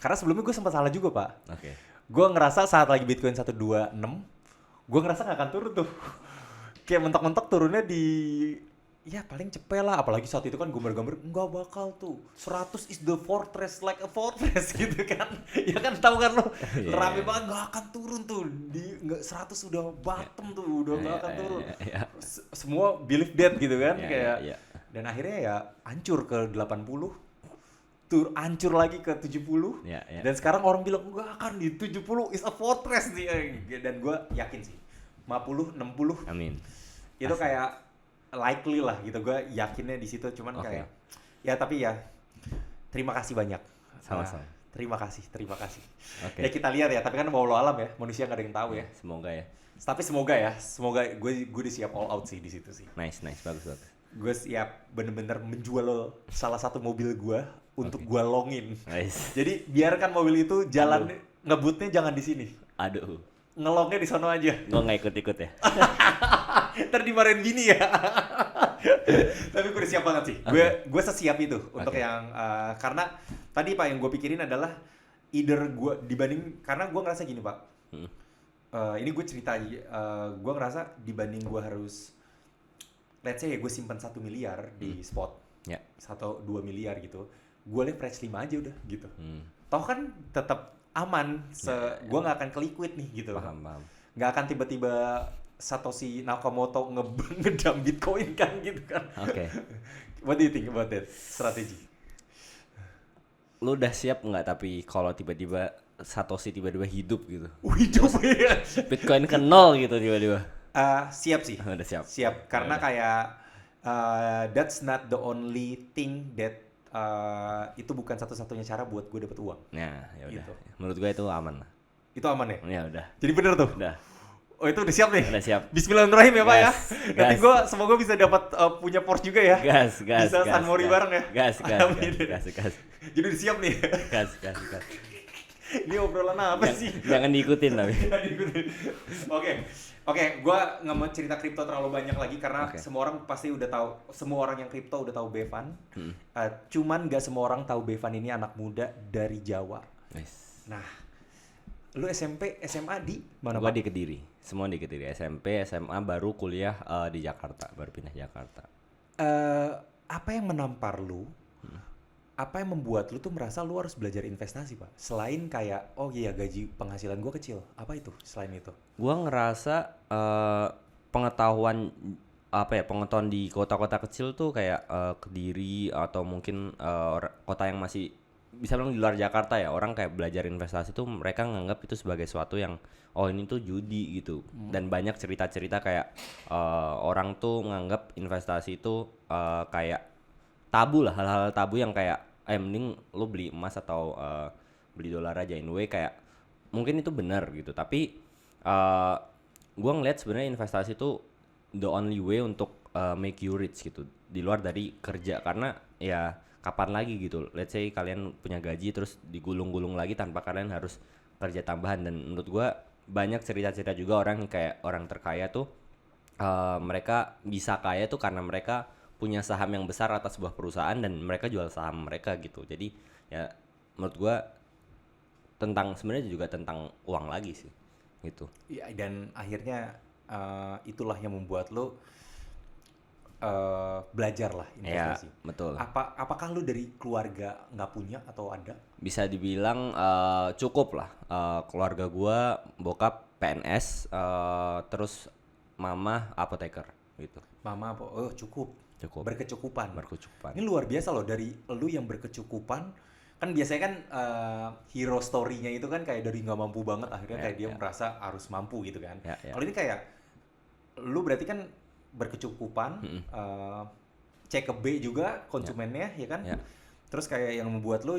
karena sebelumnya gue sempat salah juga pak. Oke. Gue ngerasa saat lagi Bitcoin 126, gue ngerasa nggak akan turun tuh. Kayak mentok-mentok turunnya di, ya paling cepet lah. Apalagi saat itu kan gambar-gambar nggak bakal tuh 100 is the fortress like a fortress gitu kan. Ya kan tahu kan lo, Iya, rame iya. banget nggak akan turun tuh di, nggak 100 udah bottom tuh, udah nggak akan turun. Iya. Semua believe that gitu kan, Iya, kayak iya. dan akhirnya ya hancur ke 80, hancur lagi ke 70. Iya, iya. Dan sekarang orang bilang nggak akan di 70 is a fortress nih. Dan gue yakin sih 50, 60 Amin. itu kayak likely lah gitu. Gue yakinnya di situ, cuman Oke. kayak ya, tapi ya terima kasih banyak. Sama-sama. Terima kasih. Oke. Ya kita lihat ya, tapi kan wallahu alam ya, manusia nggak ada yang tahu ya. Semoga ya. Tapi semoga gue udah siap all out sih di situ sih. Nice, bagus. Gue siap bener-bener menjual salah satu mobil gue untuk gue longin. Nice. Jadi biarkan mobil itu jalan, ngebutnya jangan di sini, Aduh, ngelongnya di sono aja. gue nggak ikut ya. Ntar dimarahin bini ya. Tapi gue udah siap banget sih. Gue sesiap itu untuk Oke. yang karena tadi pak yang gue pikirin adalah either gue dibanding, karena gue ngerasa gini pak. Ini gue cerita aja. Gue ngerasa dibanding gue harus, let's say ya gue simpan 1 miliar di spot, Ya. 1-2 miliar gitu, gue leverage 5 aja udah gitu. Hmm. Toh kan tetap aman, gue nggak akan ke liquid nih gitu. Paham. Nggak akan tiba-tiba Satoshi Nakamoto ngedam Bitcoin kan gitu kan. Oke. What do you think about that strategi? Lu udah siap nggak tapi kalau tiba-tiba Satoshi tiba-tiba hidup gitu? Hidup ya. Bitcoin ke nol gitu tiba-tiba. Siap sih. Udah siap. Siap, karena Ya udah. kayak that's not the only thing that itu bukan satu-satunya cara buat gue dapet uang. Nah, ya udah. Gitu. Menurut gue itu aman lah. Itu aman ya? Ya udah. Jadi bener tuh? Udah. Oh itu udah siap nih? Udah siap. Bismillahirrahmanirrahim ya pak ya. Gas, Nanti gas. gue semoga bisa dapat punya Porsche juga ya. Bisa San Mori bareng ya. Gas. Amin. Gas. Jadi udah siap nih. Gas. Ini obrolan apa sih? Jangan diikutin tapi. Oke, gue nggak mau cerita kripto terlalu banyak lagi karena Oke. semua orang pasti udah tahu, semua orang yang kripto udah tahu Bevan. Cuman nggak semua orang tahu Bevan ini anak muda dari Jawa. Nice. Nah, lu SMP, SMA di mana Gua Pak? di Kediri. Semua di Kediri. SMP, SMA baru kuliah di Jakarta, baru pindah Jakarta. Apa yang menampar lu? Apa yang membuat lu tuh merasa lu harus belajar investasi Pak? Selain kayak, oh iya gaji penghasilan gue kecil, apa itu selain itu? Gua ngerasa pengetahuan pengetahuan di kota-kota kecil tuh kayak Kediri atau mungkin kota yang masih bisa bilang di luar Jakarta ya, orang kayak belajar investasi tuh mereka nganggap itu sebagai sesuatu yang oh ini tuh judi gitu. Dan banyak cerita-cerita kayak orang tuh nganggap investasi itu kayak tabu lah, hal-hal tabu yang kayak mending lu beli emas atau beli dolar aja. Anyway kayak mungkin itu benar gitu, tapi gue ngeliat sebenarnya investasi itu the only way untuk make you rich gitu di luar dari kerja, karena ya kapan lagi gitu, let's say kalian punya gaji terus digulung-gulung lagi tanpa kalian harus kerja tambahan. Dan menurut gue banyak cerita-cerita juga orang kayak orang terkaya tuh mereka bisa kaya tuh karena mereka punya saham yang besar atas sebuah perusahaan dan mereka jual saham mereka gitu. Jadi ya menurut gua sebenarnya juga tentang uang lagi sih gitu. Ya, dan akhirnya itulah yang membuat lo belajar lah Ya investasi. betul. Apakah lu dari keluarga nggak punya atau ada? Bisa dibilang cukup lah. Keluarga gua bokap PNS, terus mama apoteker gitu. Mama apa? Oh cukup. Berkecukupan. Ini luar biasa loh, dari lu yang berkecukupan. Kan biasanya kan hero story-nya itu kan kayak dari nggak mampu banget akhirnya kayak dia merasa harus mampu gitu kan. Kalau ini kayak lu berarti kan berkecukupan, C ke B juga konsumennya ya kan. Terus kayak yang membuat lu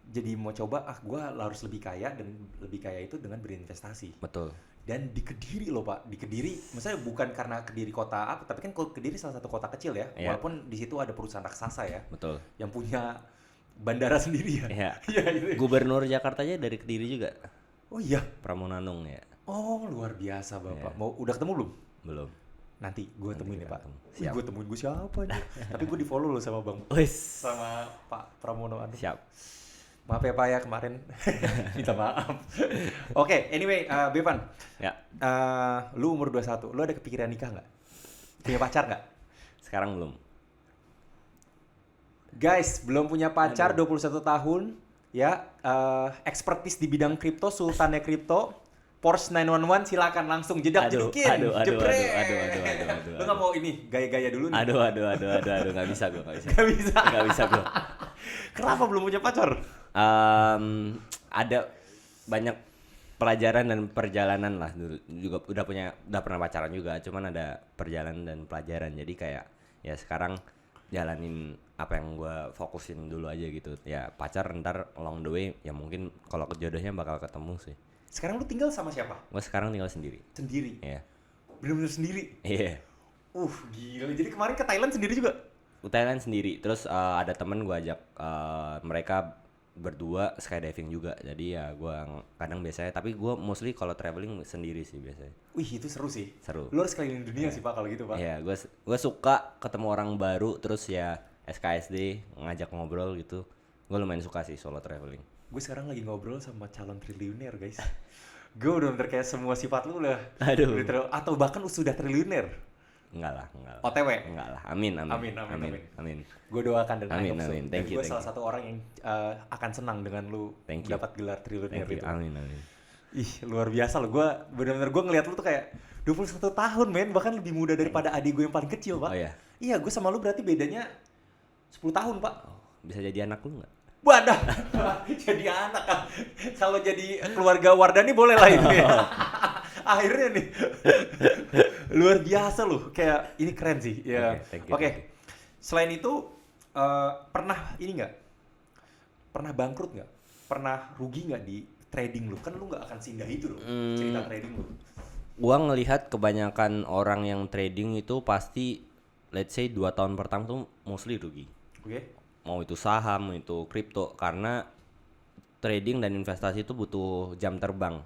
jadi mau coba gua harus lebih kaya, dan lebih kaya itu dengan berinvestasi. Betul. Dan di Kediri loh Pak, di Kediri, maksudnya bukan karena Kediri kota apa, tapi kan Kediri salah satu kota kecil ya, walaupun di situ ada perusahaan raksasa ya, betul, yang punya bandara sendiri ya. Iya. Iya itu. Gubernur Jakarta aja dari Kediri juga. Oh iya. Pramonanung ya. Oh, luar biasa Bapak. Iya. Mau udah ketemu belum? Belum. Nanti gue Nanti temuin ya kita Pak. ketemu. Wih, Siap. gue temuin gue siapa nih? Tapi gue di follow loh sama Bang. Wis. Sama Pak Pramono. Aduh. Siap. Maaf ya Pak ya kemarin. Minta maaf. Oke, anyway, Bevan. Ya. Lu umur 21. Lu ada kepikiran nikah nggak? Punya pacar nggak? Sekarang belum. Guys, belum punya pacar 21 tahun. Ya, expertise di bidang kripto, sultannya kripto. Porsche 911 silakan langsung jedak jedikin. aduh, Jepret. aduh. Lu nggak mau ini gaya-gaya dulu nih? Aduh, nggak bisa gue, nggak bisa. Nggak bisa. Nggak bisa gue. Kenapa belum punya pacar? Ada banyak pelajaran dan perjalanan lah dulu juga udah pernah pacaran juga, cuman ada perjalanan dan pelajaran. Jadi kayak ya sekarang jalanin apa yang gue fokusin dulu aja gitu. Ya pacar ntar along the way ya mungkin kalau jodohnya bakal ketemu sih. Sekarang lu tinggal sama siapa? Gue sekarang tinggal sendiri. Sendiri. Iya. Bener-bener sendiri. Iya. Gila. Jadi kemarin ke Thailand sendiri juga? Thailand sendiri. Terus ada temen gue ajak mereka berdua skydiving juga. Jadi ya gue kadang biasanya, tapi gue mostly kalau traveling sendiri sih biasanya. Wih, itu seru sih. Seru. Lu harus keliling dunia sih Pak kalau gitu Pak. Iya, gue suka ketemu orang baru, terus ya SKSD ngajak ngobrol gitu. Gue lumayan suka sih solo traveling. Gue sekarang lagi ngobrol sama calon triliuner guys. Gue udah bener kayak semua sifat lu udah. Aduh. Atau bahkan sudah triliuner. Enggak lah. OTW. Enggak lah. Amin. Amin. Gue doakan dan Amin. I hope so. Thank you. Gue salah satu orang yang akan senang dengan lu Thank you. dapat gelar triliuner itu. Amin. Ih, luar biasa lo. Gue bener-bener gue ngeliat lu tuh kayak 21 tahun men, bahkan lebih muda daripada adik gue yang paling kecil Pak. Oh ya. Iya, gue sama lu berarti bedanya 10 tahun Pak. Oh, bisa jadi anak lu nggak? Wadah, jadi anak kan. Kalau jadi keluarga Wardani boleh lah itu ya. Akhirnya nih, luar biasa loh. Kayak ini keren sih. Ya. Thank you. Oke. Selain itu, pernah ini nggak? Pernah bangkrut nggak? Pernah rugi nggak di trading lu? Kan lu nggak akan sindah itu loh. Cerita trading lu. Gua ngelihat kebanyakan orang yang trading itu pasti, let's say 2 tahun pertama tuh mostly rugi. Oke. Mau itu saham, mau itu kripto, karena trading dan investasi itu butuh jam terbang.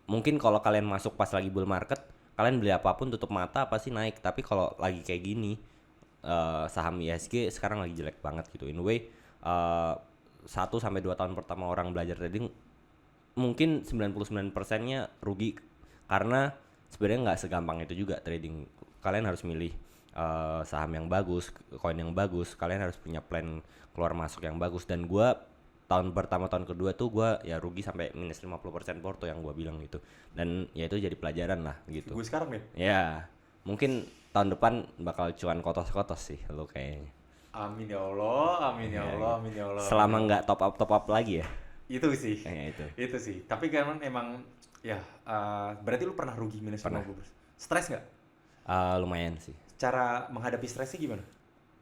Mungkin kalau kalian masuk pas lagi bull market, kalian beli apapun tutup mata pasti naik. Tapi kalau lagi kayak gini, saham ISG sekarang lagi jelek banget gitu. In a way, 1-2 tahun pertama orang belajar trading, mungkin 99%-nya rugi. Karena sebenarnya nggak segampang itu juga trading. Kalian harus milih saham yang bagus, koin yang bagus, kalian harus punya plan keluar masuk yang bagus. Dan gua tahun pertama tahun kedua tuh gua ya rugi sampai minus 50% porto yang gua bilang gitu. Dan ya itu jadi pelajaran lah gitu. Gue sekarang nih. Ya, mungkin tahun depan bakal cuan kotos-kotos sih lo kayaknya. Amin ya Allah, amin ya Ya, Allah, amin ya Allah. Selama nggak top up lagi ya. Itu sih. Kayaknya itu. Itu sih. Tapi kan emang ya berarti lu pernah rugi minus Pernah. 50%. Stres nggak? Lumayan sih. Cara menghadapi stresnya gimana?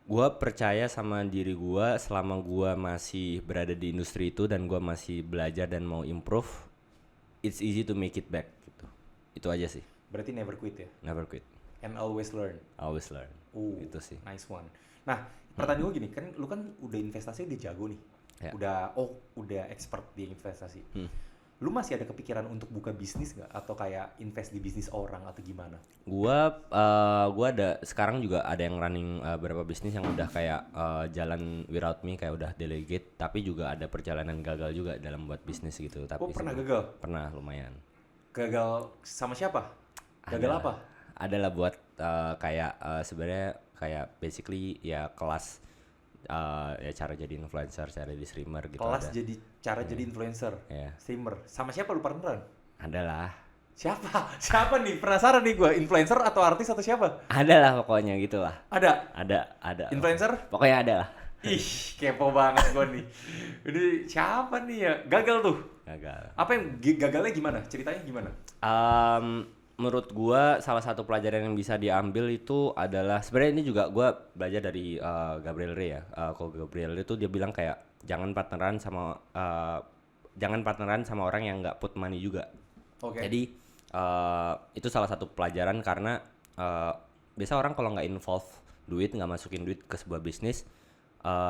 Gua percaya sama diri gua selama gua masih berada di industri itu dan gua masih belajar dan mau improve, it's easy to make it back gitu. Itu aja sih. Berarti never quit ya? Never quit. And always learn. Always learn. Itu sih. Nice one. Nah, pertanyaan gue gini, kan lu kan udah investasi udah jago nih. Ya. Udah expert di investasi. Lu masih ada kepikiran untuk buka bisnis nggak? Atau kayak invest di bisnis orang atau gimana? Gua ada sekarang juga ada yang running beberapa bisnis yang udah kayak jalan without me, kayak udah delegate, tapi juga ada perjalanan gagal juga dalam buat bisnis gitu. Tapi Pernah sih, gagal? Pernah lumayan. Gagal sama siapa? Gagal apa? Adalah buat kayak sebenarnya kayak basically ya kelas ya cara jadi influencer, cara jadi streamer gitu. Kelas ada. jadi cara jadi influencer, Iya. streamer. Sama siapa lu partneran? Adalah. Siapa? Siapa nih? Penasaran nih gue. Influencer atau artis atau siapa? Adalah pokoknya gitulah. Ada? Ada. Influencer? Pokoknya ada lah. Ih, kepo banget gue nih. Ini siapa nih ya? Gagal tuh. Gagal. Apa yang gagalnya gimana? Ceritanya gimana? Menurut gua salah satu pelajaran yang bisa diambil itu adalah, sebenarnya ini juga gua belajar dari Gabriel Ray ya. Kalau Gabriel Ray itu dia bilang kayak jangan partneran sama orang yang nggak put money juga. Oke. Jadi itu salah satu pelajaran karena biasa orang kalau nggak involve duit, nggak masukin duit ke sebuah bisnis,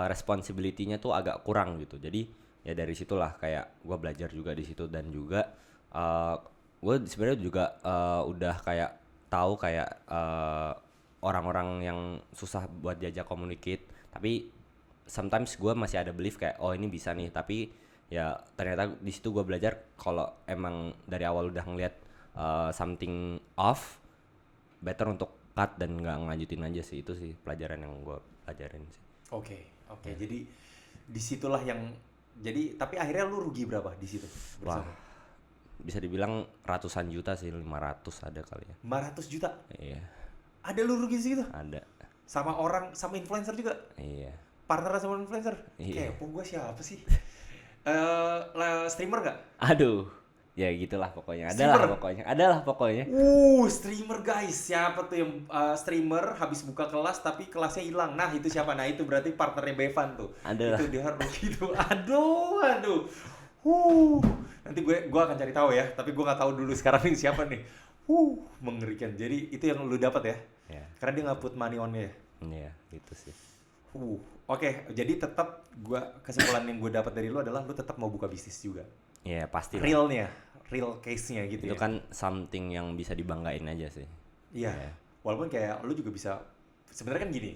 responsibility-nya tuh agak kurang gitu. Jadi ya dari situlah kayak gua belajar juga di situ. Dan juga gue sebenarnya juga udah kayak tahu kayak orang-orang yang susah buat diajak communicate, tapi sometimes gue masih ada belief kayak oh ini bisa nih, tapi ya ternyata di situ gue belajar kalau emang dari awal udah ngeliat something off, better untuk cut dan nggak ngelanjutin aja sih. Itu sih pelajaran yang gue pelajarin sih. Oke. Jadi disitulah yang jadi tapi akhirnya lu rugi berapa di situ Wah, bersama? bisa dibilang ratusan juta sih, 500 ada kali ya. 500 juta. Iya, Ada lu rugi di situ? ada. Sama orang sama influencer juga. Iya. Partner sama influencer. Iya. Kepo gue siapa sih? Streamer gak? Aduh, ya gitulah pokoknya. Streamer? Adalah pokoknya. Streamer guys. Siapa tuh yang streamer habis buka kelas tapi kelasnya hilang. Nah, itu siapa? Nah, itu berarti partnernya Bevan tuh. Adalah. Itu dia rugi tuh. Aduh. Nanti gue akan cari tahu ya, tapi gue nggak tahu dulu sekarang ini siapa nih. Mengerikan. Jadi itu yang lu dapat ya? Ya. Karena dia nggak put money on-nya ya. Iya, gitu sih. Oke, jadi tetap kesimpulan yang gue dapat dari lu adalah lu tetap mau buka bisnis juga. Iya, pasti lah. Real case-nya gitu Itu ya. kan something yang bisa dibanggain aja sih. Iya. Iya. Walaupun kayak lu juga bisa sebenarnya kan gini,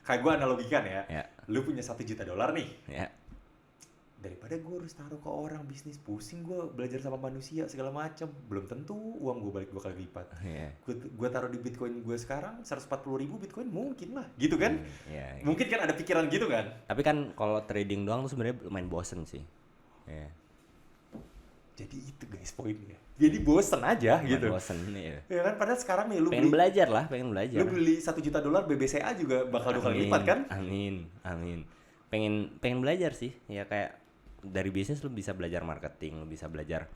kayak gue analogikan ya. Ya. Lu punya $1 juta nih. Ya. Daripada gue harus taruh ke orang bisnis, pusing gue belajar sama manusia segala macam, belum tentu uang gue balik 2 kali lipat. Iya. Gue taruh di Bitcoin gue sekarang 140.000 Bitcoin mungkin lah, gitu kan? Iya. Mungkin kan ada pikiran gitu kan? Tapi kan kalau trading doang tuh sebenarnya lumayan bosen sih. Iya. Jadi itu guys poinnya. Jadi bosen aja Lumayan gitu. bosen ya. Ya kan padahal sekarang nih lu Pengen beli belajar lah, pengen belajar. lu beli $1 juta BBCA juga bakal 2 kali Amin, lipat kan? Amin. Pengen belajar sih. Ya kayak dari bisnis lu bisa belajar marketing, lu bisa belajar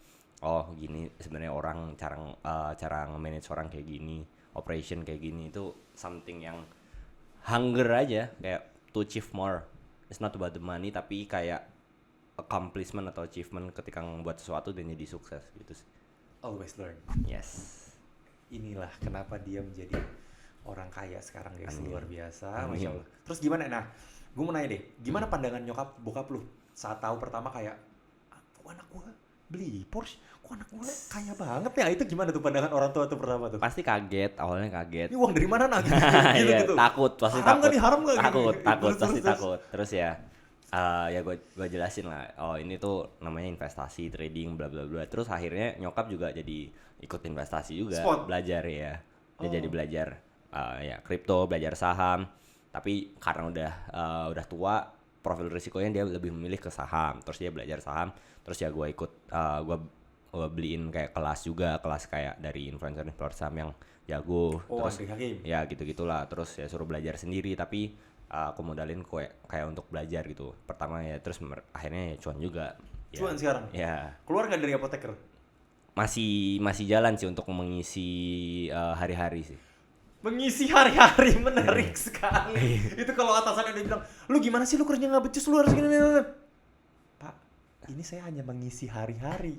oh gini sebenarnya orang cara nge-manage orang kayak gini, operation kayak gini. Itu something yang hunger aja kayak to achieve more. It's not about the money tapi kayak accomplishment atau achievement ketika membuat sesuatu dan jadi sukses gitu sih. Always learn. Yes. Inilah kenapa dia menjadi orang kaya sekarang guys. Amin. Luar biasa, Amin. Masya Allah. Terus gimana? Nah, gue mau nanya deh, gimana pandangan bokap lu saat tahu pertama kayak, kok anak gue beli Porsche? Kok anak gue kaya banget ya? Itu gimana tuh pandangan orang tua tuh pertama tuh? Pasti kaget, awalnya kaget. Ini uang dari mana nah? Gitu, Iya, gitu. takut, pasti Haram takut. nggak nih? Haram nggak? Takut, Terus, pasti terus. takut. Terus ya, ya gue jelasin lah. Oh ini tuh namanya investasi, trading, bla bla bla. Terus akhirnya nyokap juga jadi ikut investasi juga, Spot. belajar ya. Dia Oh. jadi belajar ya kripto, belajar saham. Tapi karena udah tua, profil risikonya dia lebih memilih ke saham. Terus dia belajar saham. Terus ya gue ikut, gue beliin kayak kelas juga, kelas kayak dari influencer saham yang jago. Oh, Terus Andri Hakim. ya gitu-gitulah. Terus ya suruh belajar sendiri tapi aku modalin kayak untuk belajar gitu pertama ya. Terus akhirnya ya cuan juga ya. Cuan sekarang? Ya Keluar nggak dari apoteker? masih jalan sih untuk mengisi hari-hari sih. Mengisi hari-hari menarik sekali. Itu kalau atasannya udah bilang, lu gimana sih lu kerja nggak becus, lu harus gini. Pak, ini saya hanya mengisi hari-hari.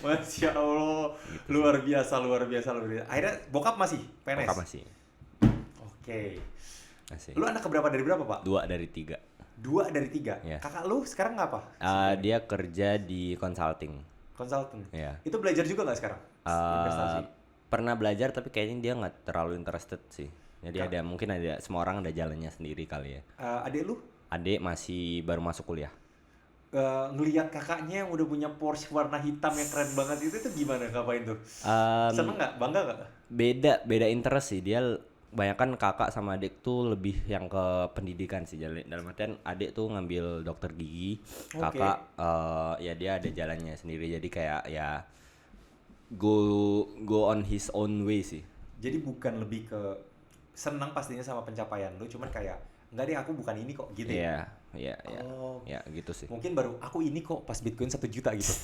Masya Allah, luar biasa. Akhirnya bokap masih PNS? Bokap masih Lu anak keberapa dari berapa, Pak? 2 dari 3. 2 dari 3? Ya. Kakak lu sekarang ngapa? Dia kerja di consulting Konsultan? ya. Itu belajar juga nggak sekarang? Investasi? Pernah belajar tapi kayaknya dia nggak terlalu interested sih. Jadi mungkin ada semua orang ada jalannya sendiri kali ya. Adik lu? Adik masih baru masuk kuliah. Ngelihat kakaknya yang udah punya Porsche warna hitam yang keren banget itu gimana, ngapain tuh? Seneng nggak? Bangga nggak? Beda interest sih. Dia banyakan kakak sama adik tuh lebih yang ke pendidikan sih. Dalam artian adik tuh ngambil dokter gigi, kakak ya dia ada jalannya sendiri. Jadi kayak ya go on his own way sih. Jadi bukan lebih ke senang pastinya sama pencapaian lu, cuman kayak enggak deh, aku bukan ini kok gitu. Iya. Oh. Ya gitu sih. Mungkin baru aku ini kok pas Bitcoin 1 juta gitu.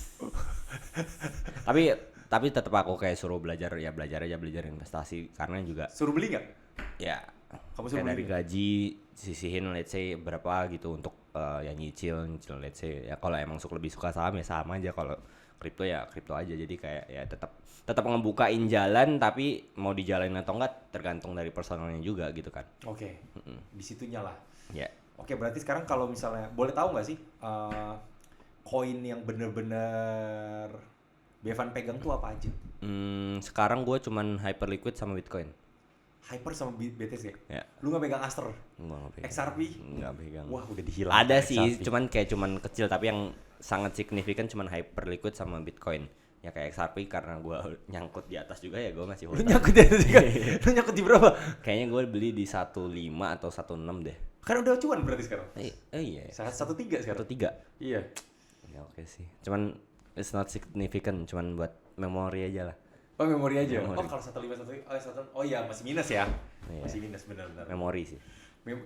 Tapi tetap aku kayak suruh belajar investasi karena juga Suruh beli nggak? ya Kamu suruh kayak dari beli? gaji sisihin let's say berapa gitu untuk ya nyicil let's say ya. Kalau emang lebih suka saham ya saham aja, kalau kripto ya kripto aja. Jadi kayak ya tetap ngebukain jalan, tapi mau dijalanin atau enggak tergantung dari personalnya juga gitu kan. Oke. Di situnya lah. Ya. Oke, berarti sekarang kalau misalnya boleh tahu nggak sih koin yang bener-bener Bevan pegang tuh apa aja? Sekarang gue cuman Hyperliquid sama Bitcoin. Hyper sama BTC. Ya. Lu nggak pegang Aster? Gua nggak pegang. XRP? Nggak pegang. Wah udah dihilang. Ada XRP. sih, cuman kecil, tapi yang sangat signifikan cuman Hyperliquid sama Bitcoin. Ya kayak XRP karena gue nyangkut di atas juga ya gue masih Lu hold. nyangkut di atas juga? Lu nyangkut di berapa? Kayaknya gue beli di 15 atau 16 deh. Kan udah cuan berarti sekarang. Iya. 1,3 sekarang. 1,3. Iya. Ya oke sih. Cuman it's not significant, cuman buat memori aja lah. Oh memori aja. Memori. Oh kalau 1,5 oh iya masih minus ya. Iya. Masih minus benar-benar. Memori sih.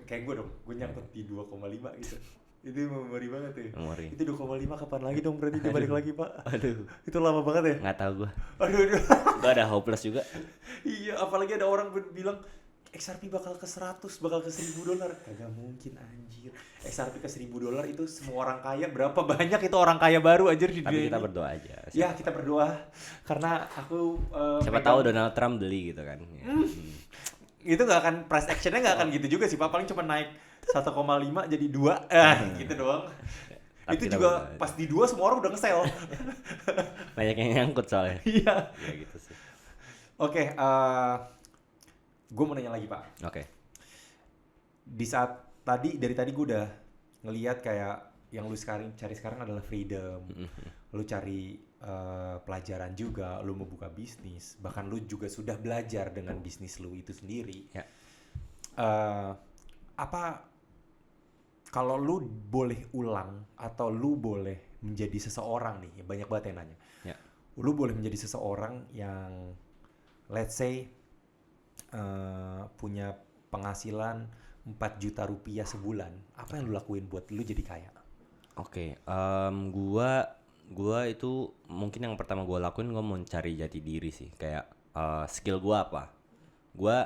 Kayak gue dong, gue nyangkut di 2,5 gitu. Itu memori banget tuh. Memori. Itu 2,5 kapan lagi dong berarti dia balik lagi pak? Aduh. Itu lama banget ya? Nggak tahu gue. Aduh. Gue ada hopeless juga. Iya, apalagi ada orang bilang XRP bakal ke 100, bakal ke $1.000. Kagak mungkin anjir. XRP ke $1.000 itu semua orang kaya, berapa banyak itu orang kaya baru anjir di Tapi dunia kita ini. berdoa aja. Ya, kita berdoa karena aku Siapa tahu Donald Trump beli gitu kan. Ya. itu nggak akan price actionnya nggak akan gitu juga sih Pak, paling cuma naik 1,5 jadi 2 gitu doang. Tapi Itu kita juga berdoa. pas di 2 semua orang udah nge-sell. Banyak yang nyangkut soalnya. Iya. Ya gitu sih. Oke, gue mau nanya lagi Pak. Oke. Di saat dari tadi gue udah ngelihat kayak yang lu sekarang cari sekarang adalah freedom. Lu cari pelajaran juga, lu mau buka bisnis, bahkan lu juga sudah belajar dengan bisnis lu itu sendiri. Ya. Apa kalau lu boleh ulang atau lu boleh menjadi seseorang nih, banyak banget yang nanya. Ya. Lu boleh menjadi seseorang yang let's say punya penghasilan 4 juta rupiah sebulan, apa yang lu lakuin buat lu jadi kaya? Oke, gua itu mungkin yang pertama gua lakuin gua mau cari jati diri sih. Kayak skill gua apa? Gua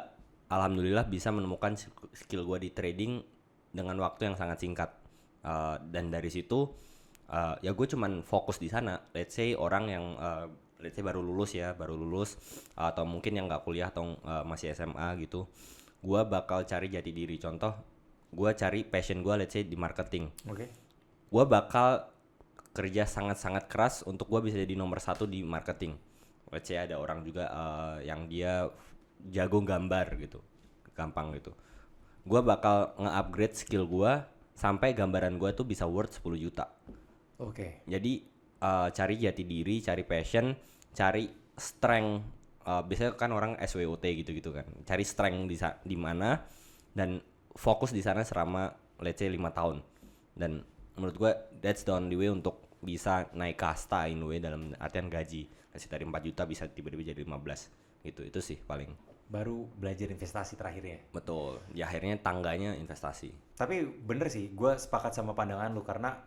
alhamdulillah bisa menemukan skill gua di trading dengan waktu yang sangat singkat. Dan dari situ ya gue cuman fokus di sana. Let's say orang yang let's say baru lulus atau mungkin yang nggak kuliah atau masih SMA gitu. Gua bakal cari jati diri. Contoh, gua cari passion gua let's say di marketing. Oke. Gue bakal kerja sangat-sangat keras untuk gue bisa jadi nomor 1 di marketing. Let's say ada orang juga yang dia jago gambar gitu, gampang gitu. Gue bakal nge-upgrade skill gue sampai gambaran gue tuh bisa worth 10 juta. Oke. Jadi cari jati diri, cari passion, cari strength. Biasanya kan orang SWOT gitu-gitu kan. Cari strength di mana dan fokus di sana selama let's say 5 tahun. Dan menurut gue that's the only way untuk bisa naik kasta in way dalam artian gaji. Kasih dari 4 juta bisa tiba-tiba jadi 15 gitu. Itu sih paling. Baru belajar investasi terakhirnya. Betul. Ya akhirnya tangganya investasi. Tapi bener sih, gue sepakat sama pandangan lu karena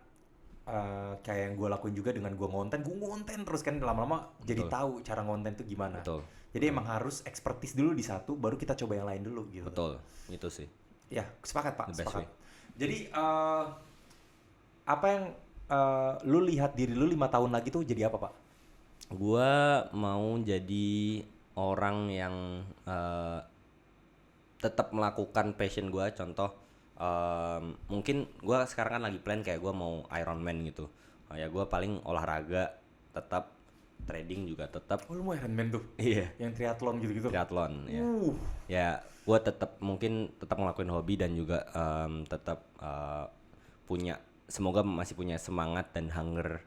kayak yang gue lakuin juga dengan gue ngonten terus kan lama-lama jadi tahu cara ngonten tuh gimana. Betul. Jadi emang harus expertise dulu di satu, baru kita coba yang lain dulu gitu. Betul. Itu sih. Ya, sepakat Pak, The best sepakat. way. Jadi apa yang lu lihat diri lu 5 tahun lagi tuh jadi apa Pak? Gua mau jadi orang yang tetap melakukan passion gua. Contoh mungkin gua sekarang kan lagi plan kayak gua mau Ironman gitu. Ya gua paling olahraga tetap, trading juga tetap. Oh lu mau Ironman tuh? Iya. Yang triathlon gitu-gitu? Triathlon ya. Ya gua tetap ngelakuin hobi dan juga tetap semoga masih punya semangat dan hunger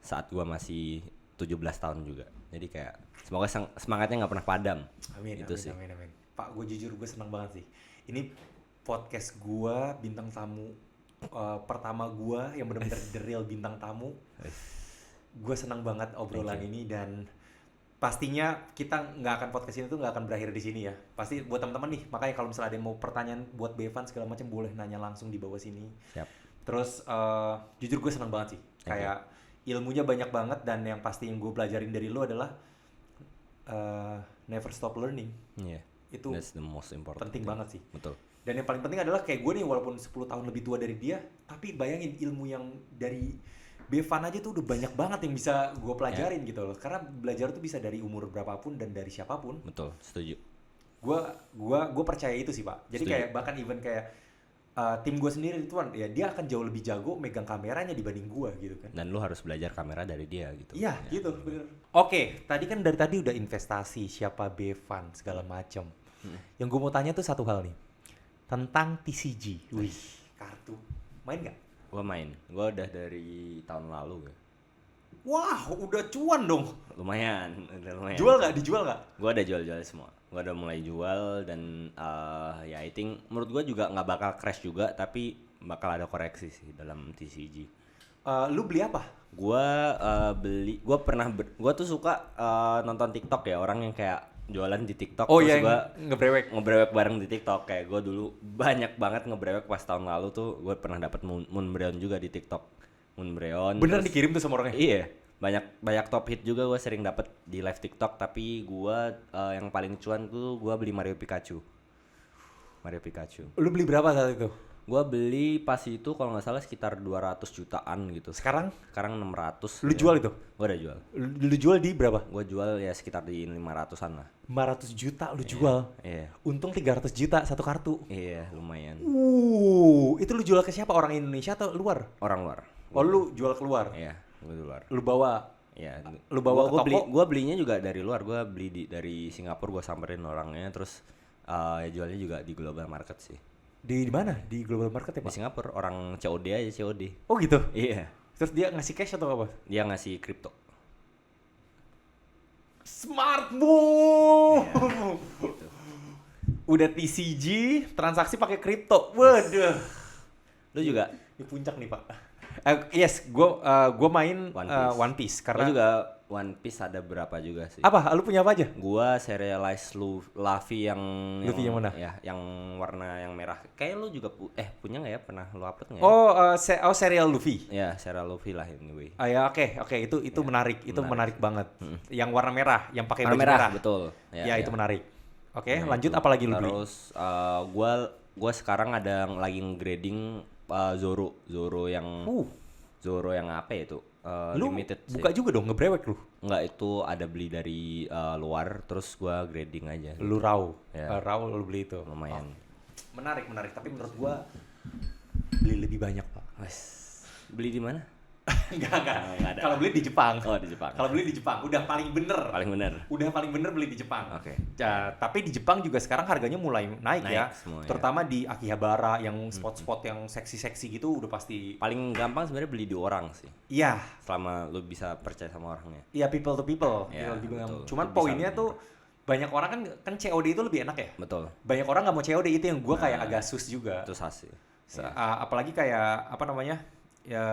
saat gua masih 17 tahun juga. Jadi kayak semoga semangatnya nggak pernah padam. Amin, Itu amin, sih. amin. Pak, gue jujur gue senang banget sih. Ini podcast gue bintang tamu pertama gue yang benar-benar the real bintang tamu. Gue senang banget obrolan ini dan pastinya kita nggak akan podcast ini tuh nggak akan berakhir di sini ya. Pasti buat teman-teman nih, makanya kalau misalnya ada yang mau pertanyaan buat Bevan segala macam boleh nanya langsung di bawah sini. Siap. Terus jujur gue senang banget sih. Kayak ilmunya banyak banget dan yang pasti yang gue pelajarin dari lu adalah never stop learning. Iya. Itu That's the most important. penting banget sih. Betul. Dan yang paling penting adalah kayak gue nih walaupun 10 tahun lebih tua dari dia, tapi bayangin ilmu yang dari Bevan aja tuh udah banyak banget yang bisa gue pelajarin gitu loh. Karena belajar tuh bisa dari umur berapapun dan dari siapapun. Betul, setuju. Gue percaya itu sih Pak. Jadi Setuju. kayak bahkan even kayak tim gue sendiri itu kan ya dia akan jauh lebih jago megang kameranya dibanding gue gitu kan. Dan lu harus belajar kamera dari dia gitu. Iya gitu bener. Oke, tadi kan dari tadi udah investasi, siapa Bevan segala macam. Yang gue mau tanya tuh satu hal nih tentang TCG. Wih, kartu main nggak? Gua main. Gua udah dari tahun lalu ya. Wah, udah cuan dong. Lumayan, udah lumayan. Jual nggak? Dijual nggak? Gua udah jual-jual semua. Gua udah mulai jual dan ya I think menurut gua juga nggak bakal crash juga, tapi bakal ada koreksi sih dalam TCG. Lu beli apa? Gua gua tuh suka nonton TikTok ya, orang yang kayak jualan di TikTok. Oh terus iya, gua ngebrewek. bareng di TikTok. Kayak gua dulu banyak banget ngebrewek pas tahun lalu tuh. Gua pernah dapat Moonbreon juga di TikTok. Moonbreon. Bener terus- dikirim tuh sama orangnya? Iya, banyak top hit juga gue sering dapet di live TikTok, tapi gue yang paling cuan tuh gue beli Mario Pikachu. Lu beli berapa saat itu? Gue beli pas itu kalau nggak salah sekitar 200 jutaan gitu. Sekarang? Sekarang 600. Lu jual itu? Gue udah jual. Lu jual di berapa? Gue jual ya sekitar di 500-an lah. 500 juta lu jual. Iya. Untung 300 juta satu kartu. Iya, lumayan. Itu lu jual ke siapa? Orang Indonesia atau luar? Orang luar. Oh, lu jual keluar. Iya, gue luar. Lu bawa. Iya. Lu bawa ke toko? Gue belinya juga dari luar. Gue beli dari Singapura, gue samperin orangnya, terus ya jualnya juga di global market sih. Di mana? Di global market ya, Di Pak? Singapura, orang COD aja COD. Oh gitu. Iya. Terus dia ngasih cash atau apa? Dia ngasih kripto. Smart move. Gitu. Udah TCG, transaksi pakai kripto. Waduh. Lu juga Ini puncak nih, Pak. Yes, gua main One Piece karena karena juga One Piece ada berapa juga sih. apa? Lu punya apa aja? Gua serialize Luffy yang Luffy yang mana? Ya, yang warna yang merah. Kayak lu juga punya nggak ya? Pernah lu upload nggak ya? Oh, serial Luffy. Ya, serial Luffy lah anyway. Ya oke, itu menarik, menarik banget. Yang warna merah, yang pakai Warna baju merah, merah. betul. Ya, itu menarik. Oke, Nah, lanjut itu. apa lagi lu beli? Terus gua sekarang ada lagi grading Zoro yang apa ya itu? Lu Limited sih. buka juga dong, ngebrewek lu. Enggak, itu ada beli dari luar, terus gua grading aja. Lu raw. Ya. Raw lu beli itu. Lumayan. Menarik, tapi menurut gua beli lebih banyak, Pak. Wes. Beli di mana? Enggak. Nggak ada. Kalau beli di Jepang. Oh, di Jepang. Kalau beli di Jepang udah paling bener. Paling bener. Udah paling bener beli di Jepang. Oke. Tapi di Jepang juga sekarang harganya mulai naik ya. Semua, Terutama di Akihabara yang spot-spot yang seksi-seksi gitu udah pasti. Paling gampang sebenarnya beli di orang sih. Iya. Selama lu bisa percaya sama orangnya. Iya, people to people. Iya, People to people. betul. Cuman Itu bisa poinnya lebih tuh banyak orang kan COD itu lebih enak ya. Betul. Banyak orang nggak mau COD, itu yang gue kayak agak sus juga. Itu sih. Apalagi kayak apa namanya? Ya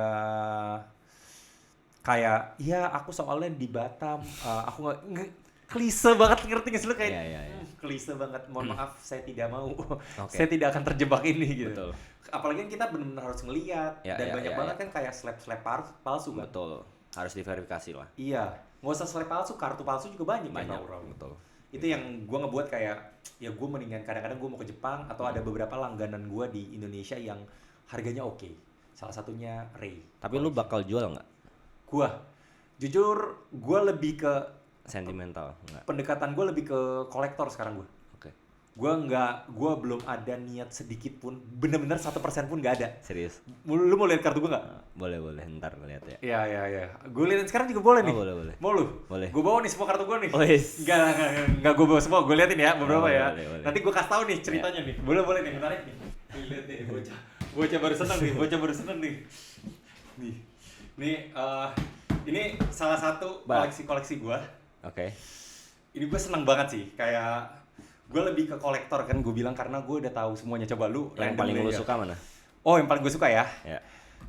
kayak ya aku soalnya di Batam, aku klise banget, ngerti nggak sih lu kayak Iya. klise banget. Mohon maaf, saya tidak mau. Oke. Saya tidak akan terjebak ini gitu. Betul. Apalagi kan kita benar-benar harus ngelihat Ya, dan ya, banyak ya, banget ya. kan kayak slap palsu kan. Betul. Harus diverifikasi lah. Iya, nggak usah slap palsu, kartu palsu juga banyak. Banyak. Raw. Betul. Itu yang gue ngebuat kayak ya gue mendingan kadang-kadang gue mau ke Jepang atau ada beberapa langganan gue di Indonesia yang harganya oke. Salah satunya Ray. Tapi lu bakal jual nggak? Gue jujur gue lebih ke Sentimental nggak? pendekatan gue lebih ke kolektor sekarang gue. Oke. Gue belum ada niat sedikit pun, bener-bener 1% pun nggak ada. Serius? Lu mau lihat kartu gue nggak? Boleh ntar lihat ya. Iya. Gue liatin sekarang juga boleh nih. Oh, boleh. Mau lu? Boleh. Gue bawa nih semua kartu gue nih. Oh, yes. Enggak gue bawa semua. Gue liatin ya beberapa Oh, ya. boleh. Nanti gue kasih tahu nih ceritanya nih. Boleh nih, menarik nih. Nih, lihat nih bocah baru seneng nih. Nih, ini salah satu koleksi gue. Oke. Ini gue seneng banget sih. Kayak gue lebih ke kolektor kan gue bilang karena gue udah tahu semuanya. Coba lu Yang random paling deh lu ya. suka mana? Oh, yang paling gue suka ya. Ya.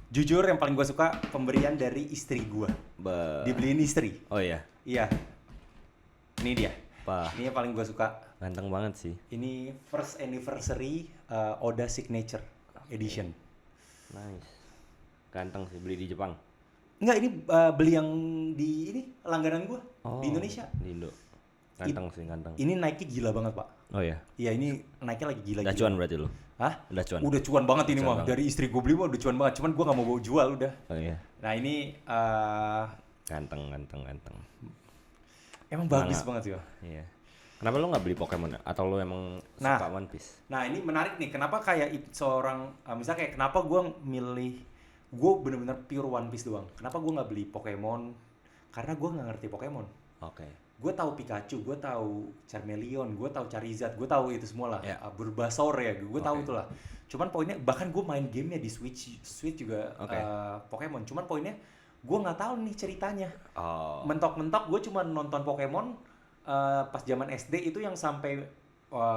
Jujur yang paling gue suka pemberian dari istri gue. Dibeliin istri. Oh iya. Iya. Ini dia. Wah, Ini yang paling gue suka. ganteng banget sih. Ini first anniversary Oda Signature Edition. Nice. Ganteng sih, beli di Jepang. Enggak, ini beli yang di ini langganan gue di Indonesia. Di Indo. Ganteng. Ini naiknya gila banget, Pak. Oh iya. Iya, ini naiknya lagi gila. Udah cuan berarti lu? Hah? Udah cuan? Udah cuan banget ini Cuan mah. banget. Dari istri gue beli mah udah cuan banget. Cuman gue gak mau bawa jual udah. Oh iya. Nah ini Ganteng. emang bagus Manga. banget sih, Pak. Iya. Kenapa lu nggak beli Pokemon? Atau lu emang Nah. suka One Piece? Nah ini menarik nih, kenapa kayak seorang, misalnya kayak kenapa gue milih, gue bener-bener pure One Piece doang. Kenapa gue nggak beli Pokemon? Karena gue nggak ngerti Pokemon. Oke. Gue tahu Pikachu, gue tahu Charmeleon, gue tahu Charizard, gue tahu itu semua lah. Ya. Bulbasaur ya, gue tahu Oke. itulah. Cuman poinnya, bahkan gue main gamenya di Switch juga Oke. Pokemon. Cuman poinnya, gue nggak tahu nih ceritanya. Oh. Mentok-mentok gue cuma nonton Pokemon pas zaman SD itu yang sampai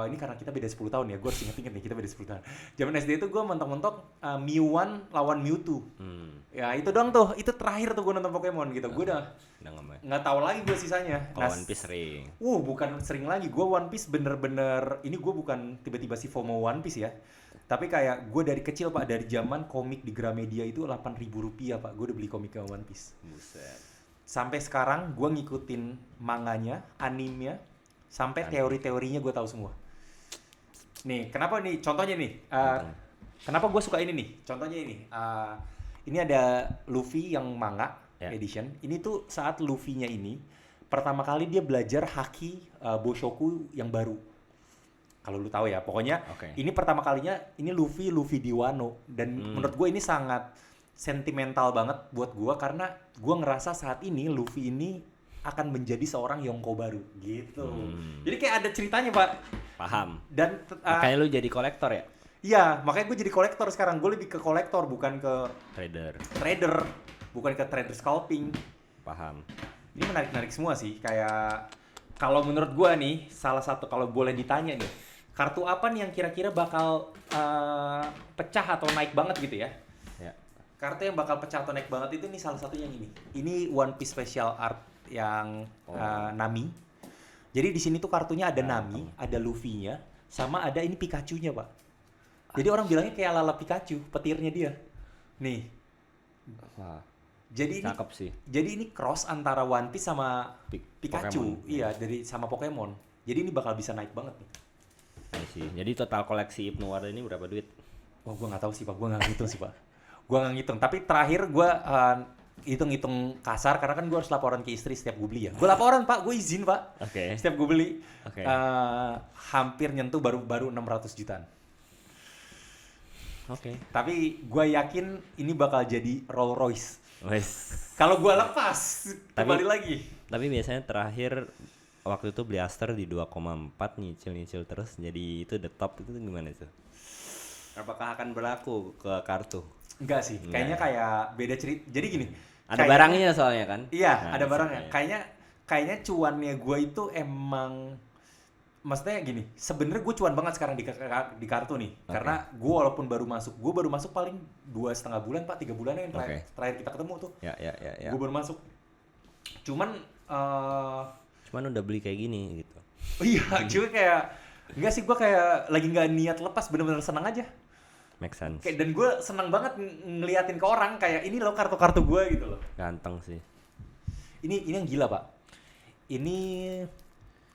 ini karena kita beda 10 tahun ya, gue harus inget-inget nih, kita beda 10 tahun. Zaman SD itu gue mentok-mentok Mew1 lawan Mewtwo. Ya itu doang tuh, itu terakhir tuh gue nonton Pokemon gitu. Gue udah Udah nggak main. nggak tahu lagi gue sisanya. Kalau One Piece sering. Bukan sering lagi, gue One Piece bener-bener, ini gue bukan tiba-tiba si FOMO One Piece ya. Tapi kayak gue dari kecil pak, dari zaman komik di Gramedia itu 8.000 rupiah pak, gue udah beli komiknya One Piece. Buset. Sampai sekarang gue ngikutin manganya, animenya, sampai teori-teorinya gue tahu semua. Nih, kenapa nih? Contohnya nih, kenapa gue suka ini nih? Contohnya ini ada Luffy yang manga edition. Ini tuh saat Luffy-nya ini pertama kali dia belajar haki Boshoku yang baru. Kalau lu tahu ya, pokoknya ini pertama kalinya ini Luffy di Wano, dan menurut gue ini sangat sentimental banget buat gue karena gue ngerasa saat ini Luffy ini akan menjadi seorang Yonko baru gitu. Jadi kayak ada ceritanya pak. Paham. Dan makanya lu jadi kolektor ya? Iya, makanya gue jadi kolektor sekarang. Gue lebih ke kolektor, bukan ke trader, bukan ke trader scalping. Paham. Ini menarik-menarik semua sih. Kayak kalau menurut gue nih, salah satu kalau boleh ditanya nih, kartu apa nih yang kira-kira bakal pecah atau naik banget gitu ya? Kartu yang bakal pecah atau naik banget itu nih salah satu yang ini. Ini One Piece Special Art yang Nami. Jadi di sini tuh kartunya ada Nami, ada Luffy-nya, sama ada ini Pikachu-nya, Pak. Jadi orang bilangnya kayak ala Pikachu, petirnya dia. Nih. Wah. Jadi cakep sih. Jadi ini cross antara One Piece sama Pikachu. Pokemon. Iya, dari sama Pokemon. Jadi ini bakal bisa naik banget nih. Sih. Jadi total koleksi Ibnu Wardah ini berapa duit? Wah, gue nggak tahu sih, Pak. Gue nggak ngitung sih, Pak. Gue nggak ngitung. Tapi terakhir gue hitung-hitung kasar karena kan gue harus laporan ke istri setiap gue beli ya. Gue laporan pak, gue izin pak. Setiap gue beli hampir nyentuh baru 600 jutaan. Tapi gue yakin ini bakal jadi Rolls Royce. Kalau gue lepas kembali lagi. Tapi biasanya terakhir waktu itu beli Aster di 2,4 nyicil terus, jadi itu the top. Itu gimana itu? Apakah akan berlaku ke kartu? Enggak sih, kayaknya kayak beda cerita. Jadi gini, ada barangnya soalnya kan? Iya, ada barangnya. Kayaknya cuannya gue itu emang, maksudnya gini, sebenarnya gue cuan banget sekarang di kartu nih. Karena gue walaupun baru masuk paling 2,5 bulan pak, 3 bulan yang terakhir kita ketemu tuh. Ya. Gue baru masuk. Cuman udah beli kayak gini gitu. Iya, cuma kayak enggak sih, gue kayak lagi nggak niat lepas, bener-bener senang aja. Make sense. Dan gue senang banget ngeliatin ke orang kayak ini loh kartu-kartu gue gitu loh. Ganteng sih. Ini yang gila pak. Ini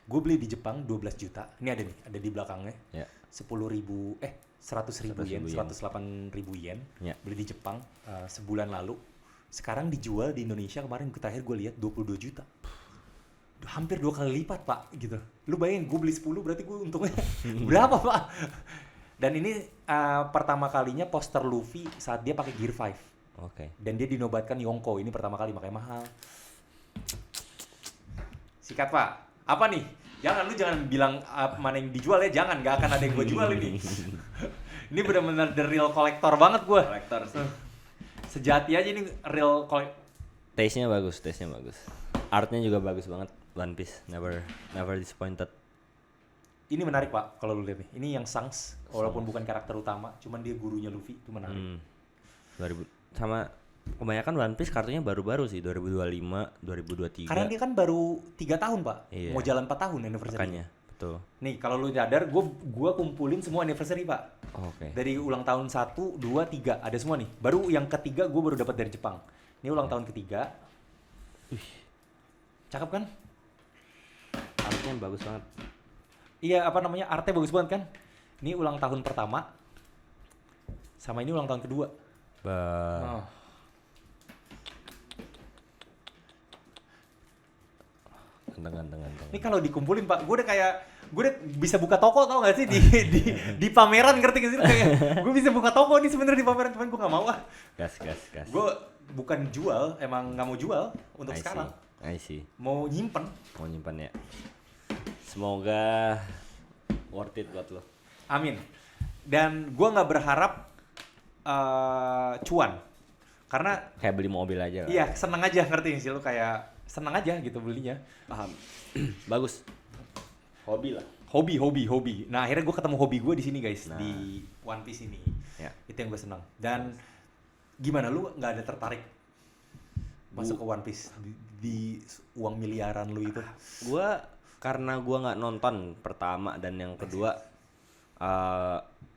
gue beli di Jepang 12 juta. Ini ada nih, ada di belakangnya. 100.000 yen, 108.000 yen. Beli di Jepang sebulan lalu. Sekarang dijual di Indonesia kemarin terakhir gue lihat 22 juta. Hampir 2 kali lipat pak gitu. Lu bayangin gue beli 10 berarti gue untungnya berapa pak? Dan ini pertama kalinya poster Luffy saat dia pakai Gear 5. Dan dia dinobatkan Yonko, ini pertama kali makanya mahal. Sikat pak, apa nih? Jangan bilang mana yang dijual ya, jangan, nggak akan ada yang gue jual ini. Ini benar-benar the real collector banget gue. Collector sih. Sejati aja ini real collector. Taste-nya bagus. Artnya juga bagus banget. One Piece never disappointed. Ini menarik pak, kalau lu lihat nih. Ini yang Shanks, walaupun bukan karakter utama, cuman dia gurunya Luffy, itu menarik. Sama kebanyakan One Piece kartunya baru-baru sih, 2025, 2023. Karena dia kan baru 3 tahun pak, mau jalan 4 tahun anniversary. Makanya, betul. Nih kalau lu nyadar, gua kumpulin semua anniversary pak. Dari ulang tahun 1, 2, 3, ada semua nih. Baru yang ketiga gua baru dapat dari Jepang. Ini ulang tahun ketiga. Cakep kan? Artnya bagus banget. Iya, artnya bagus banget kan? Ini ulang tahun pertama, sama ini ulang tahun kedua. Ganteng. Ini kalau dikumpulin Pak, gue udah bisa buka toko tau gak sih di pameran, ngerti gak sih? Kayak gue bisa buka toko nih sebenarnya di pameran, cuman gue nggak mau ah. Gas. Gue bukan jual, emang nggak mau jual untuk sekarang. I see. Mau nyimpen. Ya. Semoga worth it buat lo. Amin. Dan gue nggak berharap cuan, karena Kayak beli mobil aja. iya seneng aja, ngerti gak sih lu, kayak seneng aja gitu belinya. Paham. Bagus. Hobi lah. Hobi. Nah akhirnya gue ketemu hobi gue di sini guys, Nah. di One Piece ini. Ya. Itu yang gue senang. Dan gimana, lu nggak ada tertarik masuk ke One Piece di uang miliaran lu itu? Karena gua nggak nonton pertama dan yang kedua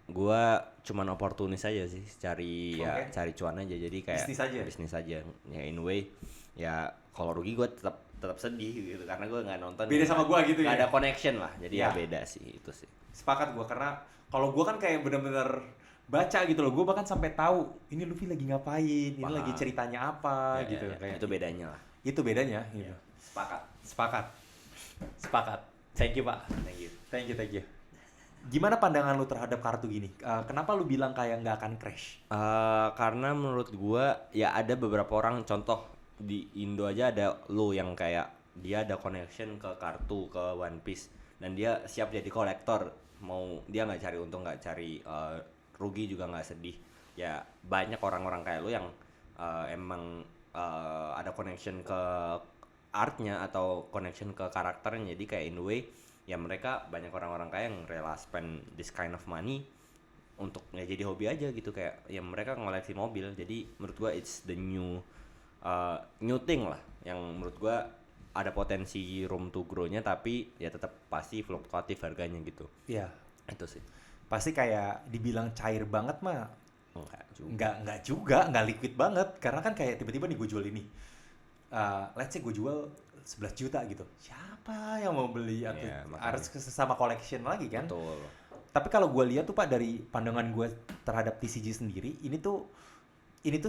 gua cuman oportunis aja sih, cari cuan aja, jadi kayak bisnis aja ya, in a way ya. Kalau rugi gua tetap sedih gitu karena gua nggak nonton. Beda sama gua gitu nggak ya, ada connection lah, jadi ya ya beda sih itu sih. Sepakat gua, karena kalau gua kan kayak bener-bener baca gitu loh, gua bahkan sampai tahu ini Luffy lagi ngapain, ini lagi ceritanya apa gitu. Kayak itu bedanya lah. Itu bedanya gitu. Sepakat. Thank you Pak. Thank you. Gimana pandangan lu terhadap kartu gini? Kenapa lu bilang kayak nggak akan crash? Karena menurut gua ya ada beberapa orang, contoh di Indo aja ada lo yang kayak dia ada connection ke kartu, ke One Piece, dan dia siap jadi kolektor. Mau dia nggak cari untung, nggak cari rugi juga, nggak sedih. Ya banyak orang-orang kayak lo yang emang ada connection ke artnya atau connection ke karakternya, jadi kayak in a way ya mereka banyak orang-orang kaya yang rela spend this kind of money untuk ya jadi hobi aja gitu, kayak ya mereka ngoleksi mobil. Jadi menurut gua it's the new thing lah, yang menurut gua ada potensi room to grow-nya, tapi ya tetap pasti fluktuatif harganya gitu. Iya. Itu sih. Pasti kayak dibilang cair banget mah Enggak juga. nggak liquid banget, karena kan kayak tiba-tiba nih gue jual ini, let's say gue jual 11 juta gitu, siapa yang mau beli? Atau harus sesama collection lagi kan. Betul. Tapi kalau gue lihat tuh Pak, dari pandangan gue terhadap TCG sendiri, ini tuh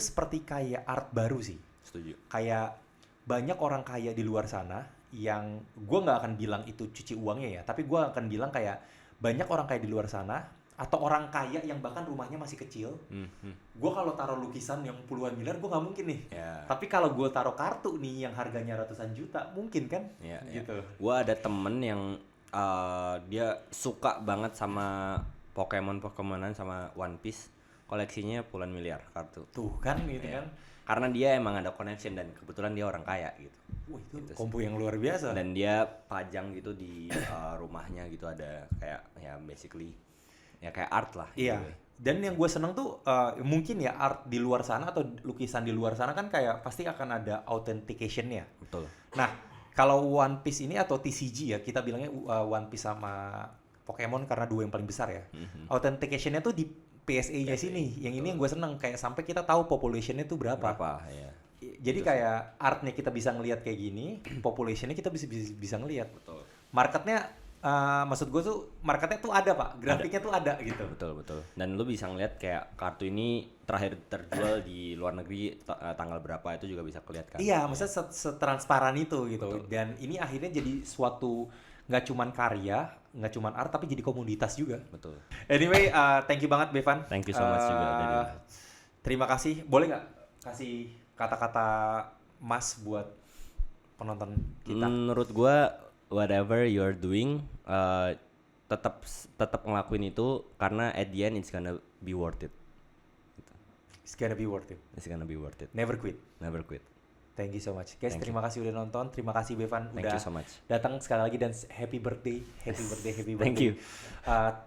seperti kayak art baru sih. Setuju. Kayak banyak orang kaya di luar sana yang gue nggak akan bilang itu cuci uangnya ya, tapi gue akan bilang kayak banyak orang kaya di luar sana, atau orang kaya yang bahkan rumahnya masih kecil. Gue kalau taruh lukisan yang puluhan miliar gue nggak mungkin nih. Tapi kalau gue taruh kartu nih yang harganya ratusan juta, mungkin kan? Gitu. Gue ada temen yang dia suka banget sama Pokemonan sama One Piece, koleksinya puluhan miliar kartu. Tuh kan gitu kan. Karena dia emang ada connection dan kebetulan dia orang kaya gitu. Wah, itu gitu kombo yang luar biasa. Dan dia pajang gitu di rumahnya gitu, ada kayak ya basically ya kayak art lah. Iya. Gitu. Dan yang gue seneng tuh mungkin ya art di luar sana atau lukisan di luar sana kan kayak pasti akan ada authentication-nya. Betul. Nah, kalau One Piece ini atau TCG ya, kita bilangnya One Piece sama Pokemon karena dua yang paling besar ya. Authentication-nya tuh di PSA-nya sini. Yang ini yang gue seneng, kayak sampai kita tahu population-nya tuh berapa. Ya. Jadi kayak artnya kita bisa ngelihat kayak gini, population-nya kita bisa ngelihat. Betul. Marketnya maksud gue tuh marketnya tuh ada Pak, grafiknya tuh ada gitu. Betul. Dan lu bisa ngeliat kayak kartu ini terakhir terjual di luar negeri tanggal berapa, itu juga bisa kelihatan kan. Iya, maksudnya setransparan itu gitu. Betul. Dan ini akhirnya jadi suatu nggak cuman karya, nggak cuman art, tapi jadi komoditas juga. Betul. Anyway, thank you banget Bevan. Thank you so much juga dari. Terima kasih. Boleh nggak kasih kata-kata Mas buat penonton kita? Menurut gua whatever you're doing, tetap ngelakuin itu karena at the end it's gonna be worth it. It's gonna be worth it. It's gonna be worth it. Never quit. Never quit. Thank you so much. Guys, terima kasih udah nonton. Terima kasih Bevan udah so much. datang sekali lagi, dan happy birthday. Happy birthday. Thank you.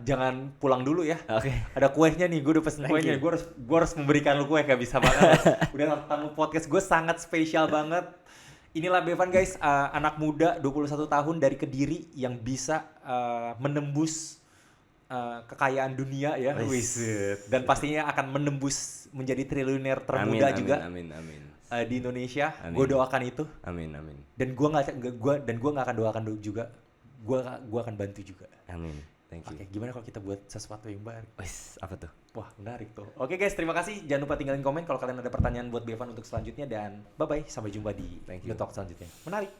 Jangan pulang dulu ya. Oke. Ada kuenya nih, gue udah pesen kuenya. Gue harus memberikan lu kue, gak bisa banget. Udah tamu podcast gue sangat spesial banget. Inilah Bevan guys, anak muda 21 tahun dari Kediri yang bisa menembus kekayaan dunia ya. Dan pastinya akan menembus menjadi triliuner termuda juga. Amin. Di Indonesia. Gue doakan itu. Amin. Dan gue nggak akan doakan juga. Gue akan bantu juga. Amin. Thank you. Oke, gimana kalau kita buat sesuatu yang baru? Wis, apa tuh? Wah, menarik tuh. Oke guys, terima kasih. Jangan lupa tinggalin komen kalau kalian ada pertanyaan buat Bevan untuk selanjutnya. Dan bye-bye, sampai jumpa di Thank you. The Talk selanjutnya. Menarik.